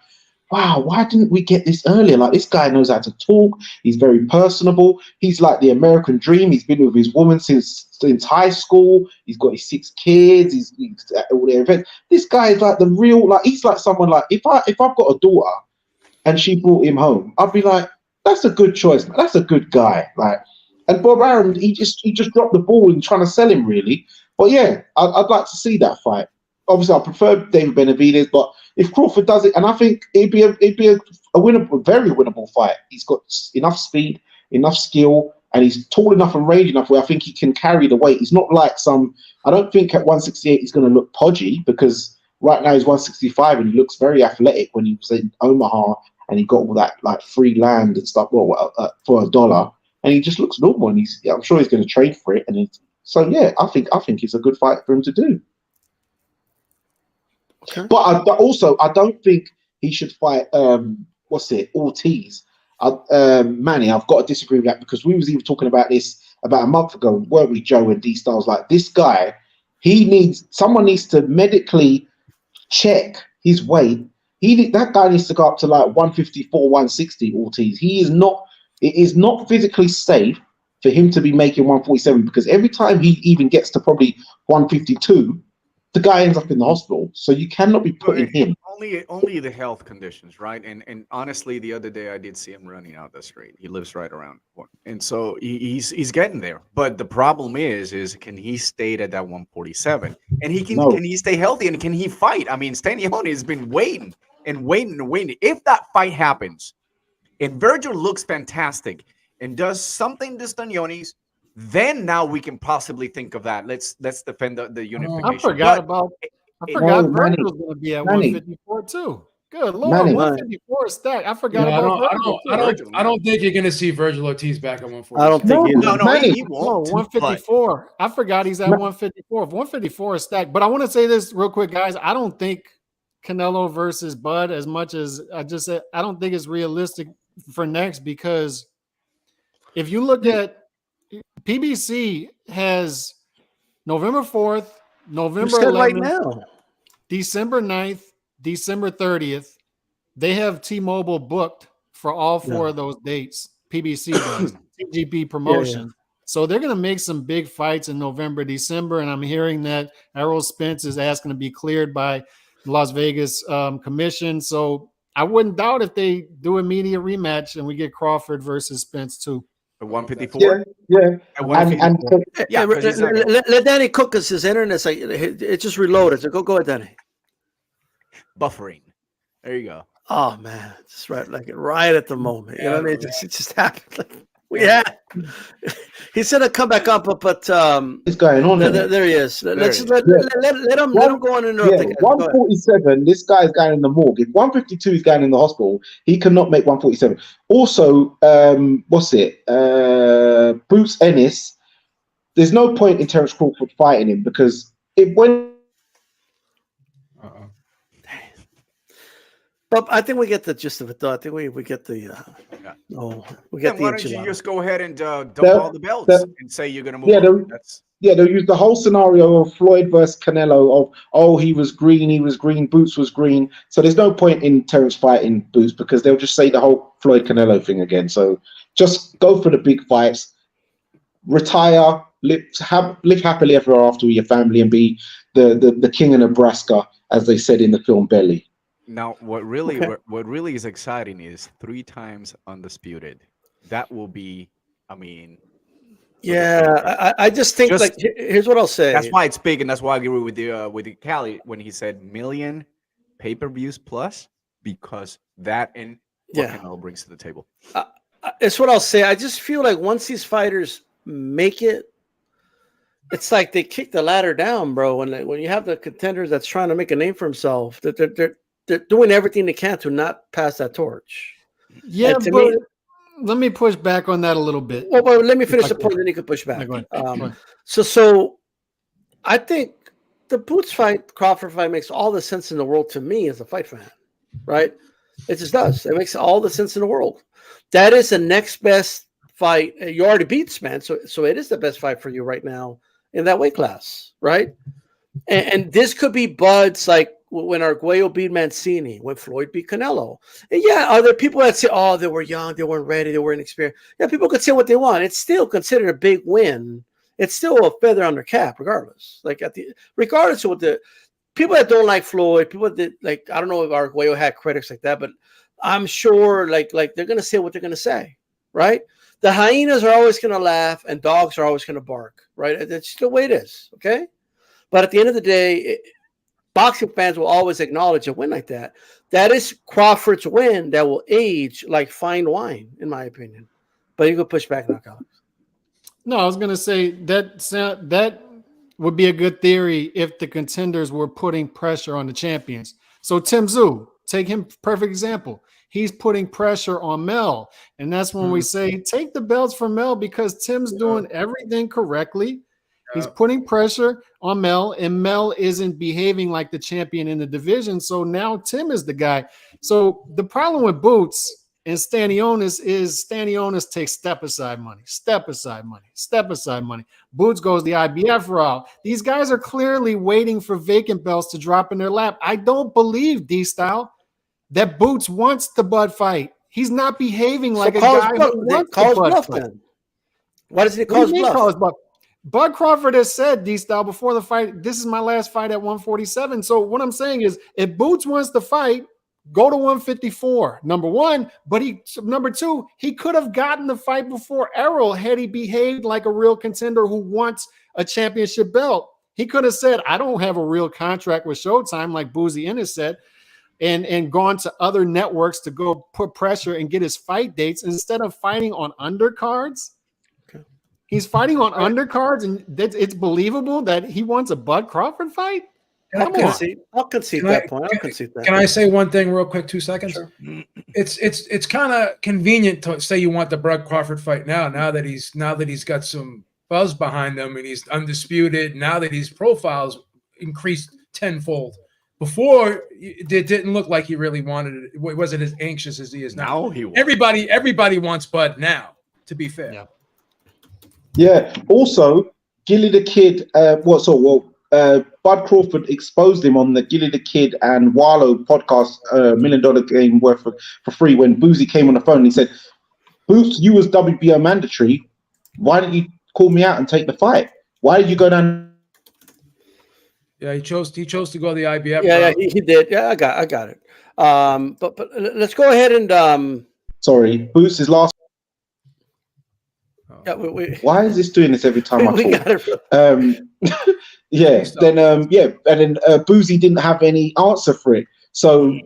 wow, why didn't we get this earlier? Like, this guy knows how to talk. He's very personable. He's like the American dream. He's been with his woman since high school. He's got his 6 kids. He's at all the events. This guy is like the real, like, he's like someone like, if I've got a daughter and she brought him home, I'd be like, that's a good choice, man. That's a good guy. Like, and Bob Arum, he just dropped the ball in trying to sell him, really. But yeah, I'd like to see that fight. Obviously, I prefer David Benavidez, but if Crawford does it, and I think it'd be a winnable, very winnable fight. He's got enough speed, enough skill, and he's tall enough and range enough where I think he can carry the weight. He's not like some. I don't think at 168 he's going to look podgy, because right now he's 165 and he looks very athletic. When he was in Omaha and he got all that like free land and stuff for $1, and he just looks normal. And I'm sure he's going to trade for it. And so yeah, I think it's a good fight for him to do. Okay. But I don't think he should fight Ortiz. Manny, I've got to disagree with that, because we was even talking about this about a month ago, weren't we, Joe and D Styles? Like, this guy, someone needs to medically check his weight. That guy needs to go up to like 154, 160, Ortiz. It is not physically safe for him to be making 147, because every time he even gets to probably 152, the guy ends up in the hospital. So you cannot be putting him. Only the health conditions, right? And honestly, the other day I did see him running out the street. He lives right around one, and so he's getting there. But the problem is can he stay at that 147? And can he stay healthy? And can he fight? I mean, Stanione has been waiting. If that fight happens, and Virgil looks fantastic and does something to Stanionis, then now we can possibly think of that. Let's defend the unification. I forgot Virgil's going to be at 154 too. Good Lord, 154 stack. I forgot about Virgil. I don't think you're going to see Virgil Ortiz back at 140. I don't think he won't. 154. I forgot he's at 154. 154 is stacked. But I want to say this real quick, guys. I don't think Canelo versus Bud, as much as I just said, I don't think it's realistic for next, because if you look at PBC has November 4th, November 11th, right now, December 9th, December 30th. They have T-Mobile booked for all four of those dates. PBC does, TGP promotion. Yeah. So they're going to make some big fights in November, December, and I'm hearing that Errol Spence is asking to be cleared by the Las Vegas commission. So I wouldn't doubt if they do a media rematch and we get Crawford versus Spence too. 154. Yeah. Let Danny cook us. His internet's like it just reloaded. So go ahead, Danny. Buffering. There you go. Oh man, just right at the moment. You know what I mean? It just happened. He said to come back up, but it's going on. There he is. Let him go on and interrupt. 147. This guy is going in the morgue. If 152 is going in the hospital, he cannot make 147. Also, Bruce Ennis. There's no point in Terence Crawford fighting him, because But I think we get the gist of it, though. I think we get the. We get the. Why don't you just go ahead and dump all the belts and say you're going to move on? They'll use the whole scenario of Floyd versus Canelo of, he was green, Boots was green. So there's no point in Terence fighting Boots, because they'll just say the whole Floyd Canelo thing again. So just go for the big fights, retire, live happily ever after with your family, and be the king of Nebraska, as they said in the film Belly. Now, what really is exciting is 3 times undisputed. That will be, I mean. Yeah, I just think here's what I'll say. That's why it's big, and that's why I agree with the Cali when he said million pay-per-views plus, because that and what Canelo brings to the table. It's what I'll say. I just feel like once these fighters make it, it's like they kick the ladder down, bro. When you have the contenders that's trying to make a name for himself, they're doing everything they can to not pass that torch. Yeah, but let me push back on that a little bit. Well, let me finish the point, then you can push back. So I think the Boots fight, Crawford fight makes all the sense in the world to me as a fight fan, right? It just does. It makes all the sense in the world. That is the next best fight. You already beat Spence, so it is the best fight for you right now in that weight class, right? And this could be Bud's, like when Arguello beat Mancini, when Floyd beat Canelo. And are there people that say, oh, they were young, they weren't ready, they weren't experienced? Yeah, people could say what they want. It's still considered a big win. It's still a feather on their cap, regardless. Regardless of what the people that don't like Floyd, people that I don't know if Arguello had critics like that, but I'm sure like they're gonna say what they're gonna say, right? The hyenas are always gonna laugh and dogs are always gonna bark, right? That's just the way it is, okay? But at the end of the day, boxing fans will always acknowledge a win like that. That is Crawford's win that will age like fine wine, in my opinion. But you can push back now, Alex. No, I was going to say that would be a good theory if the contenders were putting pressure on the champions. So Tszyu, take him, perfect example. He's putting pressure on Mel. And that's when we say, take the belts from Mel because Tim's doing everything correctly. He's putting pressure on Mel, and Mel isn't behaving like the champion in the division. So now Tim is the guy. So the problem with Boots and Stanionis is Stanionis takes step aside money. Boots goes the IBF route. These guys are clearly waiting for vacant belts to drop in their lap. I don't believe, D-Style, that Boots wants the Bud fight. He's not behaving like a guy who wants the Bud fight. Why doesn't he call his bluff? Bud Crawford has said, D-Style, before the fight, this is my last fight at 147. So what I'm saying is, if Boots wants to fight, go to 154, number one. But number two, he could have gotten the fight before Errol had he behaved like a real contender who wants a championship belt. He could have said, I don't have a real contract with Showtime, like Boozy Ennis said, and gone to other networks to go put pressure and get his fight dates instead of fighting on undercards. He's fighting on undercards, and it's believable that he wants a Bud Crawford fight? I'll concede that point. I'll concede that. Can I say one thing real quick, 2 seconds? Sure. It's kind of convenient to say you want the Bud Crawford fight now that he's got some buzz behind him and he's undisputed, now that his profile's increased tenfold. Before, it didn't look like he really wanted it. It wasn't as anxious as he is now. Everybody wants Bud now, to be fair. Yeah. Also, Gilly the Kid, Bud Crawford exposed him on the Gilly the Kid and Wallow podcast, $1 million game worth for free, when Boozy came on the phone and he said, Boots, you was WBO mandatory. Why didn't you call me out and take the fight? Why did you go down? Yeah, he chose to go the IBF. Yeah, he did. Yeah, I got it. But let's go ahead and sorry, Boots is last. Yeah, why is this doing this every time I talk? Got it. And then Boozy didn't have any answer for it. So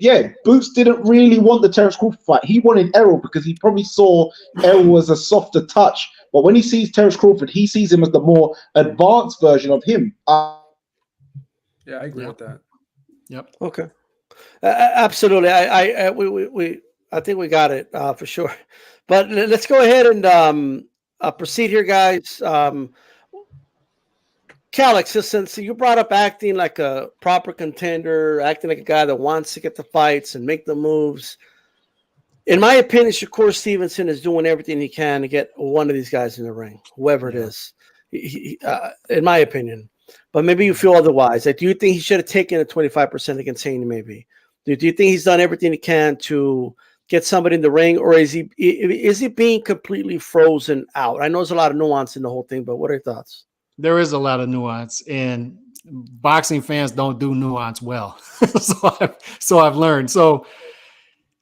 Boots didn't really want the Terence Crawford fight. He wanted Errol because he probably saw Errol as a softer touch. But when he sees Terence Crawford, he sees him as the more advanced version of him. I agree with that. Yep. Okay. Absolutely. I think we got it for sure. But let's go ahead and proceed here, guys. Calix, since you brought up acting like a proper contender, acting like a guy that wants to get the fights and make the moves, in my opinion, Shakur Stevenson is doing everything he can to get one of these guys in the ring, whoever it is, in my opinion. But maybe you feel otherwise. Like, do you think he should have taken a 25% against Haney? Maybe. Do you think he's done everything he can to get somebody in the ring, or is he being completely frozen out? I know there's a lot of nuance in the whole thing, but what are your thoughts? There is a lot of nuance, and boxing fans don't do nuance well. so I've learned. So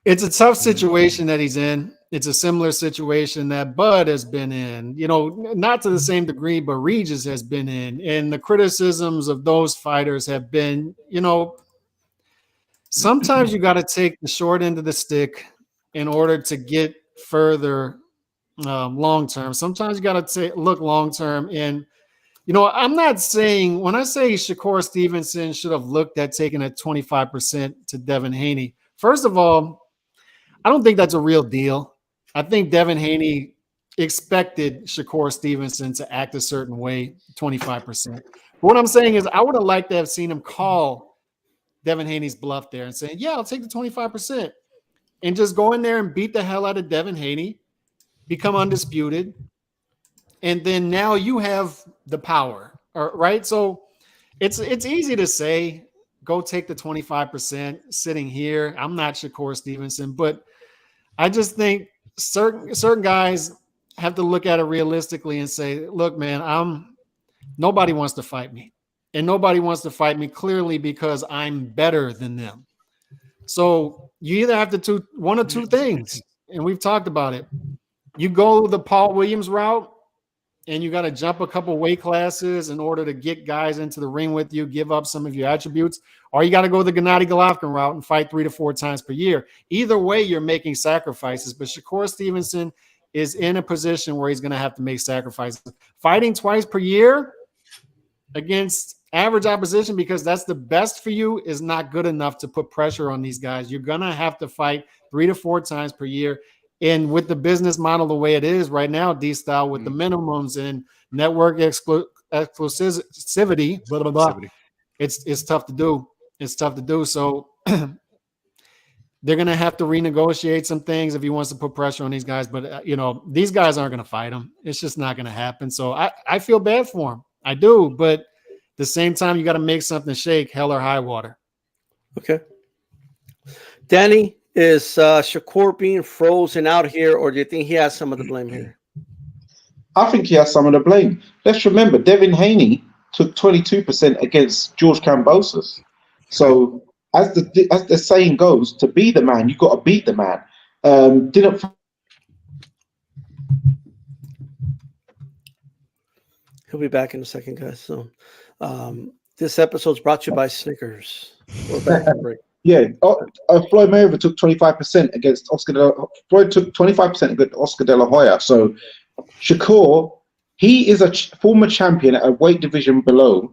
it's a tough situation that he's in. It's a similar situation that Bud has been in, not to the same degree, but Regis has been in. And the criticisms of those fighters have been, sometimes you got to take the short end of the stick in order to get further long term. Sometimes you got to look long term. And, I'm not saying, when I say Shakur Stevenson should have looked at taking a 25% to Devin Haney, first of all, I don't think that's a real deal. I think Devin Haney expected Shakur Stevenson to act a certain way, 25%. But what I'm saying is I would have liked to have seen him call Devin Haney's bluff there and say, yeah, I'll take the 25%. And just go in there and beat the hell out of Devin Haney, become undisputed, and then now you have the power, right? So it's easy to say, go take the 25% sitting here. I'm not Shakur Stevenson, but I just think certain guys have to look at it realistically and say, look, man, nobody wants to fight me. And nobody wants to fight me clearly because I'm better than them. So you either have to do one of two things, and we've talked about it. You go the Paul Williams route and you got to jump a couple weight classes in order to get guys into the ring with you, give up some of your attributes, or you got to go the Gennady Golovkin route and fight 3 to 4 times per year. Either way, you're making sacrifices, but Shakur Stevenson is in a position where he's going to have to make sacrifices. Fighting twice per year against average opposition, because that's the best for you, is not good enough to put pressure on these guys. You're going to have to fight 3 to 4 times per year. And with the business model the way it is right now, D-Style, with the minimums and network exclusivity, blah, blah, blah, it's tough to do. It's tough to do. So they're going to have to renegotiate some things if he wants to put pressure on these guys. But, these guys aren't going to fight him. It's just not going to happen. So I feel bad for him. I do. But at the same time, you got to make something shake, hell or high water. Okay. Danny, is Shakur being frozen out here, or do you think he has some of the blame here? I think he has some of the blame. Let's remember, Devin Haney took 22% against George Kambosos. So, as the saying goes, to be the man, you got to beat the man. He'll be back in a second, guys. So, this episode's brought to you by Snickers. We're back to break. Yeah, Floyd Mayweather took 25% against Floyd took 25% against Oscar De La Hoya. So Shakur, he is a former champion at a weight division below,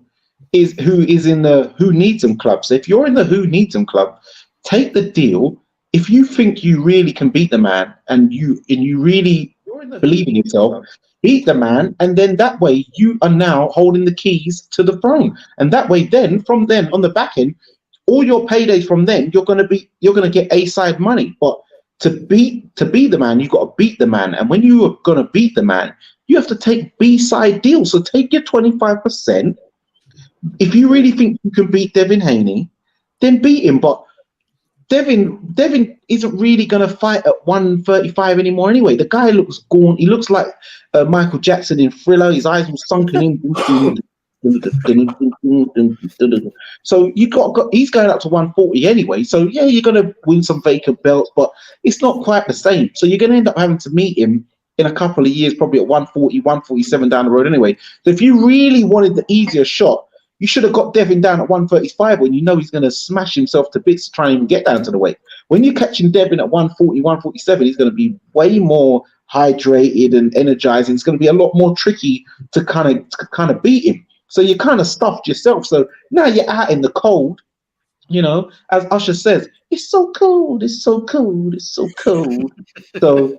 who is in the Who Needs Him club. So if you're in the Who Needs Him club, take the deal. If you think you really can beat the man and you really believe in yourself, beat the man, and then that way you are now holding the keys to the throne. And that way, from then on the back end, all your paydays from then, you're gonna get A-side money. But to be the man, you got to beat the man. And when you are gonna beat the man, you have to take B-side deals. So take your 25%. If you really think you can beat Devin Haney, then beat him. But Devin isn't really gonna fight at 135 anymore anyway. The guy looks gaunt. He looks like Michael Jackson in Thriller. His eyes were sunken in. So he's going up to 140 anyway. So yeah, you're going to win some vacant belts, but it's not quite the same. So you're going to end up having to meet him in a couple of years, probably at 140, 147 down the road anyway. So if you really wanted the easier shot, you should have got Devin down at 135 when you know he's going to smash himself to bits to try and get down to the weight. When you're catching Devin at 140, 147, he's going to be way more hydrated and energizing. It's going to be a lot more tricky to kind of beat him. So you kind of stuffed yourself. So now you're out in the cold, as Usher says, it's so cold, it's so cold, it's so cold. So,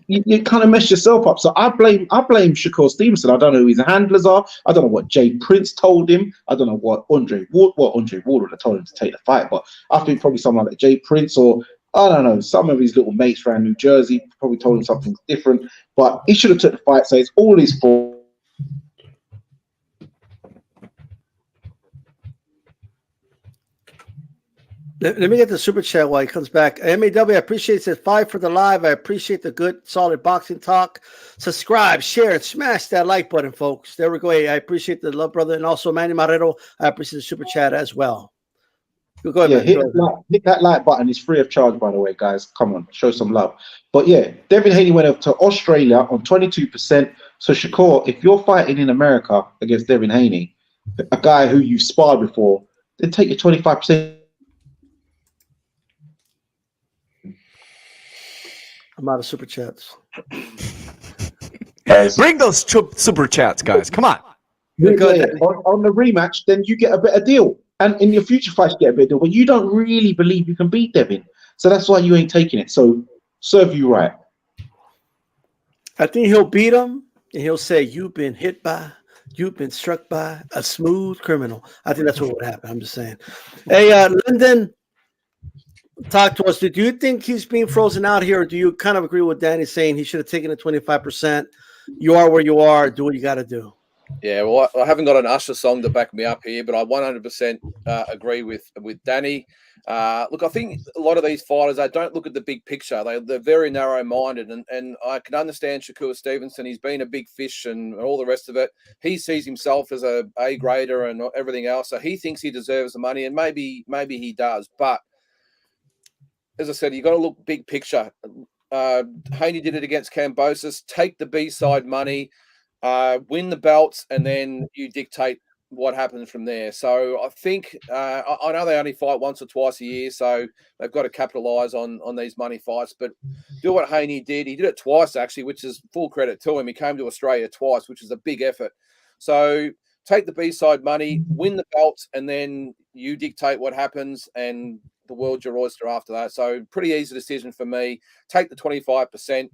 you kind of mess yourself up. So I blame Shakur Stevenson. I don't know who his handlers are. I don't know what Jay Prince told him. I don't know what Andre Ward would have told him to take the fight. But I think probably someone like Jay Prince, or I don't know, some of his little mates around New Jersey probably told him something different. But he should have took the fight. So it's all his fault. Let me get the super chat while he comes back. MAW, I appreciate it. 5 for the live. I appreciate the good, solid boxing talk. Subscribe, share, and smash that like button, folks. There we go. Hey, I appreciate the love, brother. And also, Manny Marrero, I appreciate the super chat as well. Go ahead, hit that like button. It's free of charge, by the way, guys. Come on, show some love. But yeah, Devin Haney went up to Australia on 22%. So Shakur, if you're fighting in America against Devin Haney, a guy who you've sparred before, then take your 25%. I'm out of super chats. Bring those super chats, guys. Come on. On the rematch, then you get a better deal. And in your future fights, you get a better deal. But you don't really believe you can beat Devin. So that's why you ain't taking it. So serve you right. I think he'll beat him, and he'll say, you've been struck by a smooth criminal. I think that's what would happen. I'm just saying. Hey, Lyndon, talk to us. Do you think he's being frozen out here, or do you kind of agree with Danny saying he should have taken the 25%? You are where you are. Do what you got to do. Yeah, well, I haven't got an Usher song to back me up here, but I 100% agree with Danny. Look, I think a lot of these fighters, they don't look at the big picture. They're very narrow-minded, and I can understand Shakur Stevenson. He's been a big fish and all the rest of it. He sees himself as a A-grader and everything else, so he thinks he deserves the money, and maybe he does. But as I said, you've got to look big picture. Haney did it against Kambosos. Take the B-side money, win the belts, and then you dictate what happens from there. So I think I know they only fight once or twice a year, so they've got to capitalize on these money fights. But do what Haney did. He did it twice, actually, which is full credit to him. He came to Australia twice, which is a big effort. So take the B-side money, win the belts, and then you dictate what happens, and the world's your oyster after that. So pretty easy decision for me. Take the 25%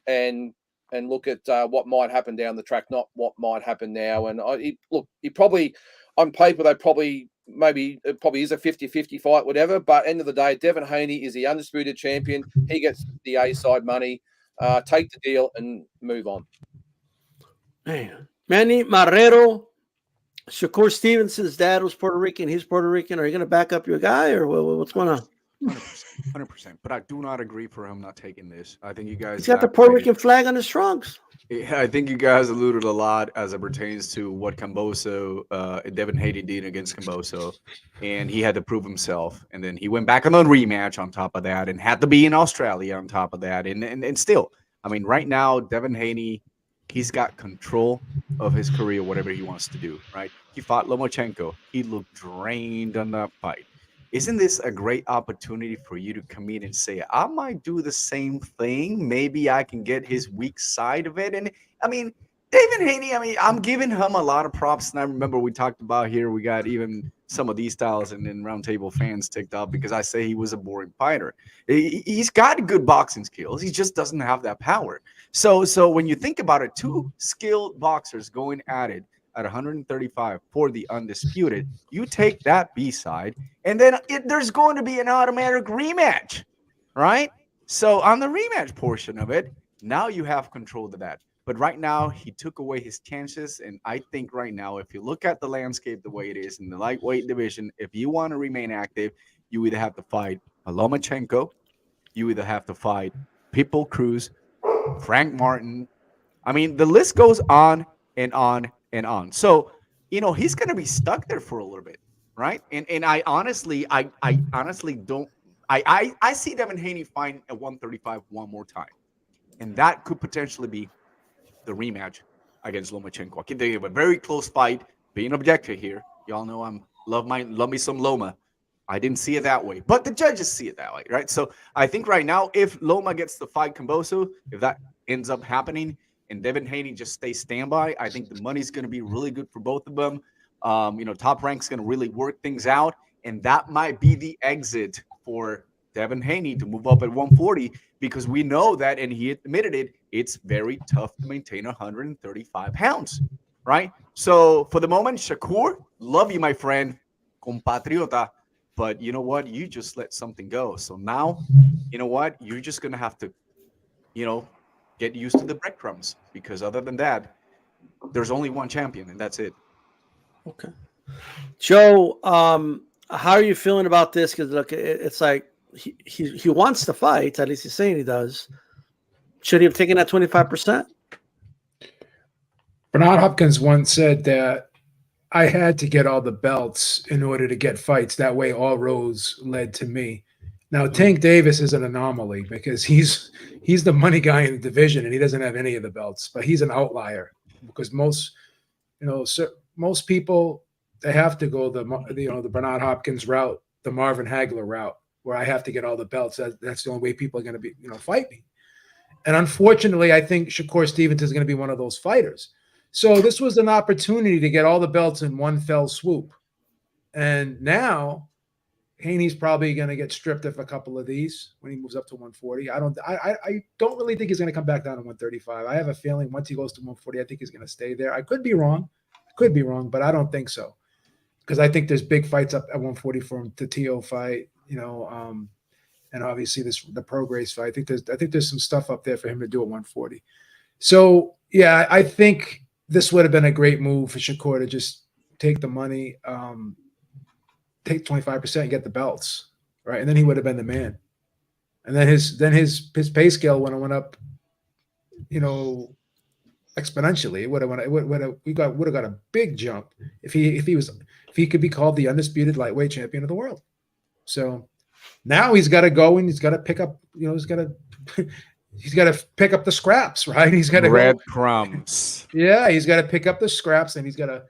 and look at what might happen down the track, not what might happen now. And he probably, on paper, it probably is a 50-50 fight, whatever. But end of the day, Devin Haney is the undisputed champion. He gets the A-side money. Take the deal and move on. Man, Manny Marrero, Shakur Stevenson's dad was Puerto Rican. He's Puerto Rican. Are you going to back up your guy, or what's going on? 100%. But I do not agree for him not taking this. I think you guys. He's got the Puerto Rican flag on his trunks. Yeah, I think you guys alluded a lot as it pertains to what Devin Haney did against Kambosos, and he had to prove himself. And then he went back on a rematch on top of that, and had to be in Australia on top of that. And still, I mean, right now, Devin Haney, he's got control of his career, whatever he wants to do, right? He fought Lomachenko. He looked drained on that fight. Isn't this a great opportunity for you to come in and say, I might do the same thing? Maybe I can get his weak side of it. And I mean, Devin Haney, I mean, I'm giving him a lot of props. And I remember we talked about here, we got even some of these styles and then RoundTable fans ticked off because I say he was a boring fighter. He's got good boxing skills. He just doesn't have that power. So when you think about it, two skilled boxers going at it at 135 for the undisputed, you take that B-side, and then there's going to be an automatic rematch, right? So on the rematch portion of it, now you have control of that. But right now, he took away his chances, and I think right now, if you look at the landscape the way it is in the lightweight division, if you want to remain active, you either have to fight Lomachenko, you either have to fight Pitbull Cruz, Frank Martin. I mean, the list goes on and on and on. So, you know, he's going to be stuck there for a little bit, right? And I honestly don't. I see Devin Haney fighting at 135 one more time, and that could potentially be the rematch against Lomachenko. I can think of a very close fight. Being objective here, y'all know I'm love me some Loma. I didn't see it that way, but the judges see it that way, right? So I think right now, if Loma gets to fight Kambosos, if that ends up happening, and Devin Haney just stays standby, I think the money's going to be really good for both of them. You know, Top Rank's going to really work things out, and that might be the exit for Devin Haney to move up at 140, because we know that, and he admitted it, it's very tough to maintain 135 pounds, right? So for the moment, Shakur, love you, my friend, compatriota, but you know what? You just let something go. So now, you know what? You're just going to have to, you know, get used to the breadcrumbs, because other than that, there's only one champion, and that's it. Okay. Joe, how are you feeling about this? Because look, it's like he wants to fight. At least he's saying he does. Should he have taken that 25%? Bernard Hopkins once said that I had to get all the belts in order to get fights. That way, all roads led to me. Now, Tank Davis is an anomaly because he's the money guy in the division and he doesn't have any of the belts. But he's an outlier because most people, they have to go the Bernard Hopkins route, the Marvin Hagler route, where I have to get all the belts. That's the only way people are going to be fight me. And unfortunately, I think Shakur Stevenson is going to be one of those fighters. So this was an opportunity to get all the belts in one fell swoop. And now Haney's probably going to get stripped of a couple of these when he moves up to 140. I don't really think he's going to come back down to 135. I have a feeling once he goes to 140, I think he's going to stay there. I could be wrong, but I don't think so. Because I think there's big fights up at 140 for him. The Tszyu fight, and obviously the Prograis fight. I think there's some stuff up there for him to do at 140. So yeah, I think this would have been a great move for Shakur to just take the money, take 25% and get the belts, right? And then he would have been the man. And then his pay scale went up, exponentially. It would have got a big jump if he could be called the undisputed lightweight champion of the world. So now he's got to go and he's got to pick up, he's got to he's got to pick up the scraps, right? He's got to breadcrumbs. Yeah, he's got to pick up the scraps, and he's got to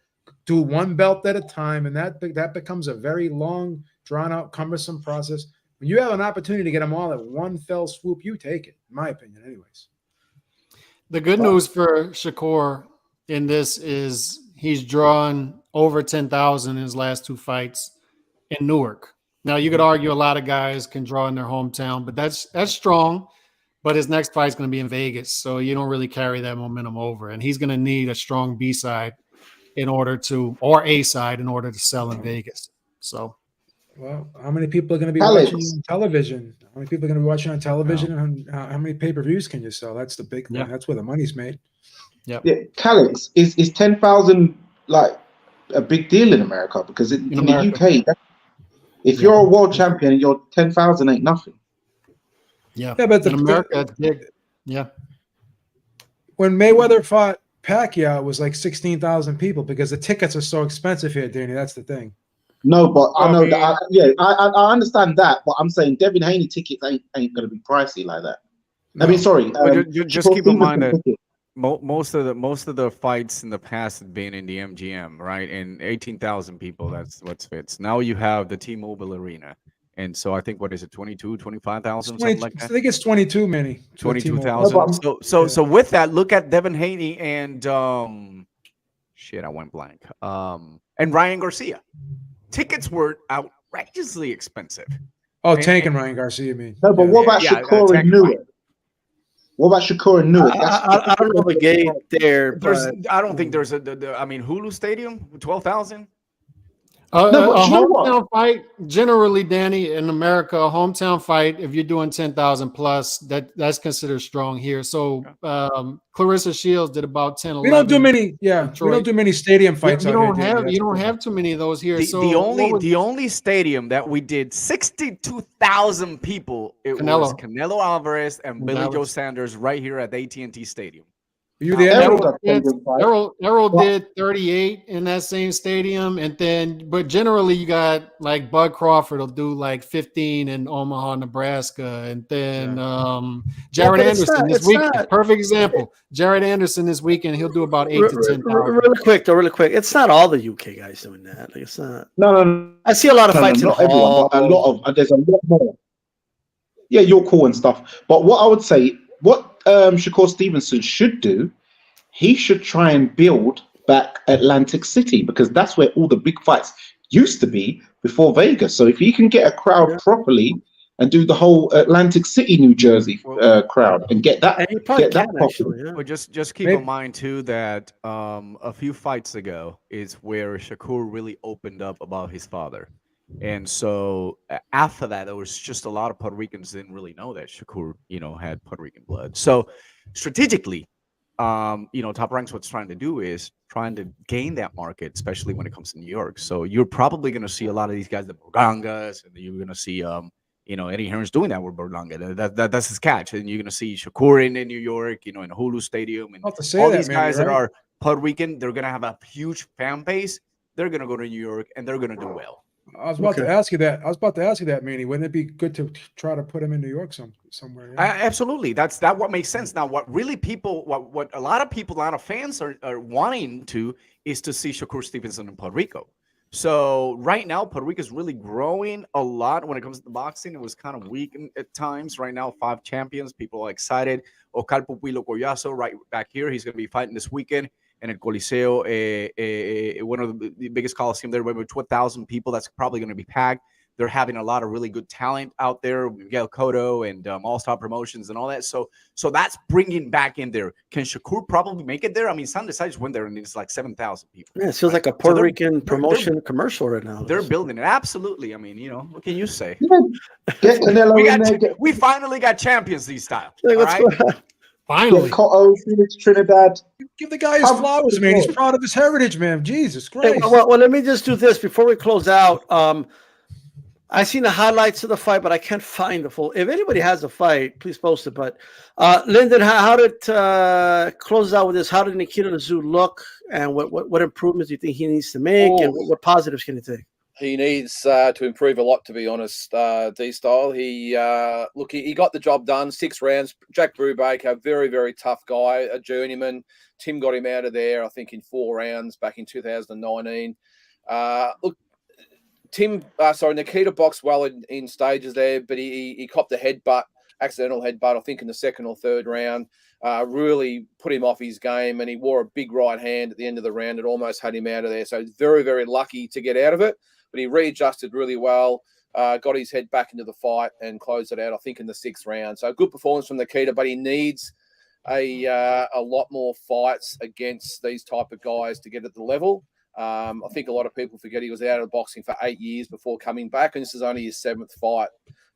do one belt at a time, and that becomes a very long, drawn-out, cumbersome process. When you have an opportunity to get them all at one fell swoop, you take it, in my opinion, anyways. The good news for Shakur in this is he's drawn over 10,000 in his last 2 fights in Newark. Now, you could argue a lot of guys can draw in their hometown, but that's strong. But his next fight is going to be in Vegas, so you don't really carry that momentum over. And he's going to need a strong B side or A side in order to sell in Vegas. So, well, how many people are going to be watching on television? How many people are going to be watching on television? And how many pay-per-views can you sell? That's the big thing. Yeah. That's where the money's made. Yep. Yeah, Calix, is 10,000 like a big deal in America? Because in the UK, if you're a world champion, your 10,000 ain't nothing. Yeah, but in America, it's big. Yeah. When Mayweather fought Pacquiao, it was like 16,000 people because the tickets are so expensive here, Danny. That's the thing. No, but I know that. I understand that, but I'm saying Devin Haney tickets ain't going to be pricey like that. No. I mean, sorry. Just keep in mind that most of the fights in the past have been in the MGM, right? And 18,000 people. That's what fits. Now you have the T-Mobile Arena. And so I think, what is it, 22, 25,000, something like that? I think it's 22, Manny. 22,000. So with that, look at Devin Haney and I went blank. And Ryan Garcia. Tickets were outrageously expensive. Oh, Tank and Ryan Garcia, mean? No, but what about Shakur and Newark? What about Shakur and Newark? I don't know the gate there. I don't think there's Hulu Stadium, 12,000. A hometown fight, generally, Danny, in America, a hometown fight, if you're doing 10,000 plus, that's considered strong here. So Clarissa Shields did about 10, 11. We don't do many, we don't do many stadium fights. You don't have too many of those here. The only stadium that we did 62,000 people, was Canelo Alvarez and Billy Joe Sanders right here at the AT&T Stadium. You there? Errol did 38 in that same stadium, but generally you got like Bud Crawford will do like 15 in Omaha, Nebraska, and then Jared Anderson this weekend. Perfect example. Jared Anderson this weekend, he'll do about 8 to 10. Really quick. It's not all the UK guys doing that. Like, it's not. No. I see a lot of fights. Not everyone, but there's a lot more. Yeah, you're cool and stuff. But what I would say, Shakur Stevenson should do, he should try and build back Atlantic City, because that's where all the big fights used to be before Vegas. So if he can get a crowd properly and do the whole Atlantic City, New Jersey crowd and get that, Well, just keep in mind too that a few fights ago is where Shakur really opened up about his father. And so after that, there was just a lot of Puerto Ricans didn't really know that Shakur, had Puerto Rican blood. So strategically, Top Rank's what's trying to do is trying to gain that market, especially when it comes to New York. So you're probably going to see a lot of these guys, the Bergangas, and you're going to see, Eddie Hearn's doing that with Berlanga. That's his catch. And you're going to see Shakur in New York, in Hulu Stadium. And all these guys that are Puerto Rican, they're going to have a huge fan base. They're going to go to New York, and they're going to do well. I was about to ask you that. Manny. Wouldn't it be good to try to put him in New York somewhere? Yeah? Absolutely. That's what makes sense. Now, what a lot of fans are wanting to is to see Shakur Stevenson in Puerto Rico. So right now, Puerto Rico is really growing a lot when it comes to boxing. It was kind of weak at times. Right now, 5 champions. People are excited. Oscar Pupilo Collazo right back here. He's going to be fighting this weekend. And at Coliseo, one of the biggest coliseum there, with 12,000 people, that's probably going to be packed. They're having a lot of really good talent out there, Miguel Cotto and All-Star Promotions and all that. So that's bringing back in there. Can Shakur probably make it there? I mean, San Decided went there, and it's like 7,000 people. Yeah, it feels like a Puerto Rican promotion commercial right now. They're building it. Absolutely. I mean, what can you say? Get Canelo we finally got champions these style. Finally. Cotto, Phoenix, Trinidad. Give the guy his flowers, man. He's proud of his heritage, man. Jesus Christ. Hey, well, let me just do this before we close out. I seen the highlights of the fight, but I can't find the full. If anybody has a fight, please post it. But Lyndon, how did close out with this? How did Nikita Tszyu look, and what improvements do you think he needs to make, and what positives can he take? He needs to improve a lot, to be honest, D-Style. He got the job done, 6 rounds. Jack Brubaker, very, very tough guy, a journeyman. Tim got him out of there, I think, in 4 rounds back in 2019. Nikita boxed well in stages there, but he copped a accidental headbutt, I think, in the 2nd or 3rd round. Really put him off his game, and he wore a big right hand at the end of the round. It almost had him out of there. So he's very, very lucky to get out of it. But he readjusted really well, got his head back into the fight and closed it out, I think, in the 6th round. So good performance from Nikita, but he needs a lot more fights against these type of guys to get at the level. I think a lot of people forget he was out of boxing for 8 years before coming back, and this is only his 7th fight.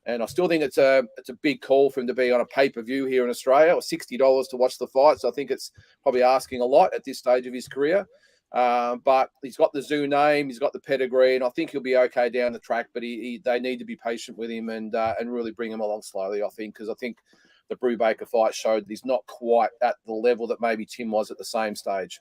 And I still think it's a big call for him to be on a pay-per-view here in Australia, or $60 to watch the fight. So I think it's probably asking a lot at this stage of his career. But he's got the Tszyu name, he's got the pedigree, and I think he'll be okay down the track. But they need to be patient with him and really bring him along slowly, I think, because I think the Brubaker fight showed that he's not quite at the level that maybe Tim was at the same stage.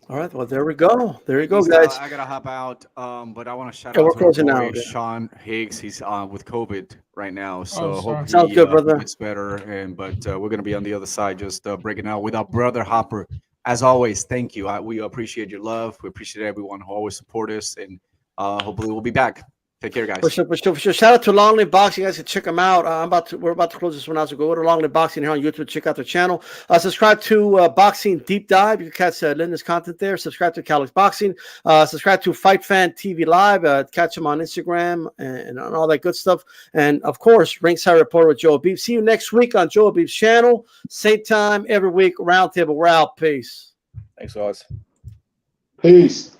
All right, well, there we go. There you go, guys. I gotta hop out, but I want to shout out to my boy, Sean Higgs. He's with COVID right now, so hope sounds good, brother. It's better. But we're gonna be on the other side, just breaking out with our brother Hopper. As always, thank you. We appreciate your love. We appreciate everyone who always support us, and hopefully we'll be back. Take care, guys. For sure. Shout out to Long Live Boxing. You guys can check them out. We're about to close this one out. So go to Long Live Boxing here on YouTube. Check out their channel. Subscribe to Boxing Deep Dive. You can catch Linda's content there. Subscribe to Calix Boxing. Subscribe to Fight Fan TV Live. Catch them on Instagram and all that good stuff. And of course, Ringside Report with Joe Beef. See you next week on Joe Beef's channel. Same time every week. Roundtable. We're out. Peace. Thanks, guys. Peace.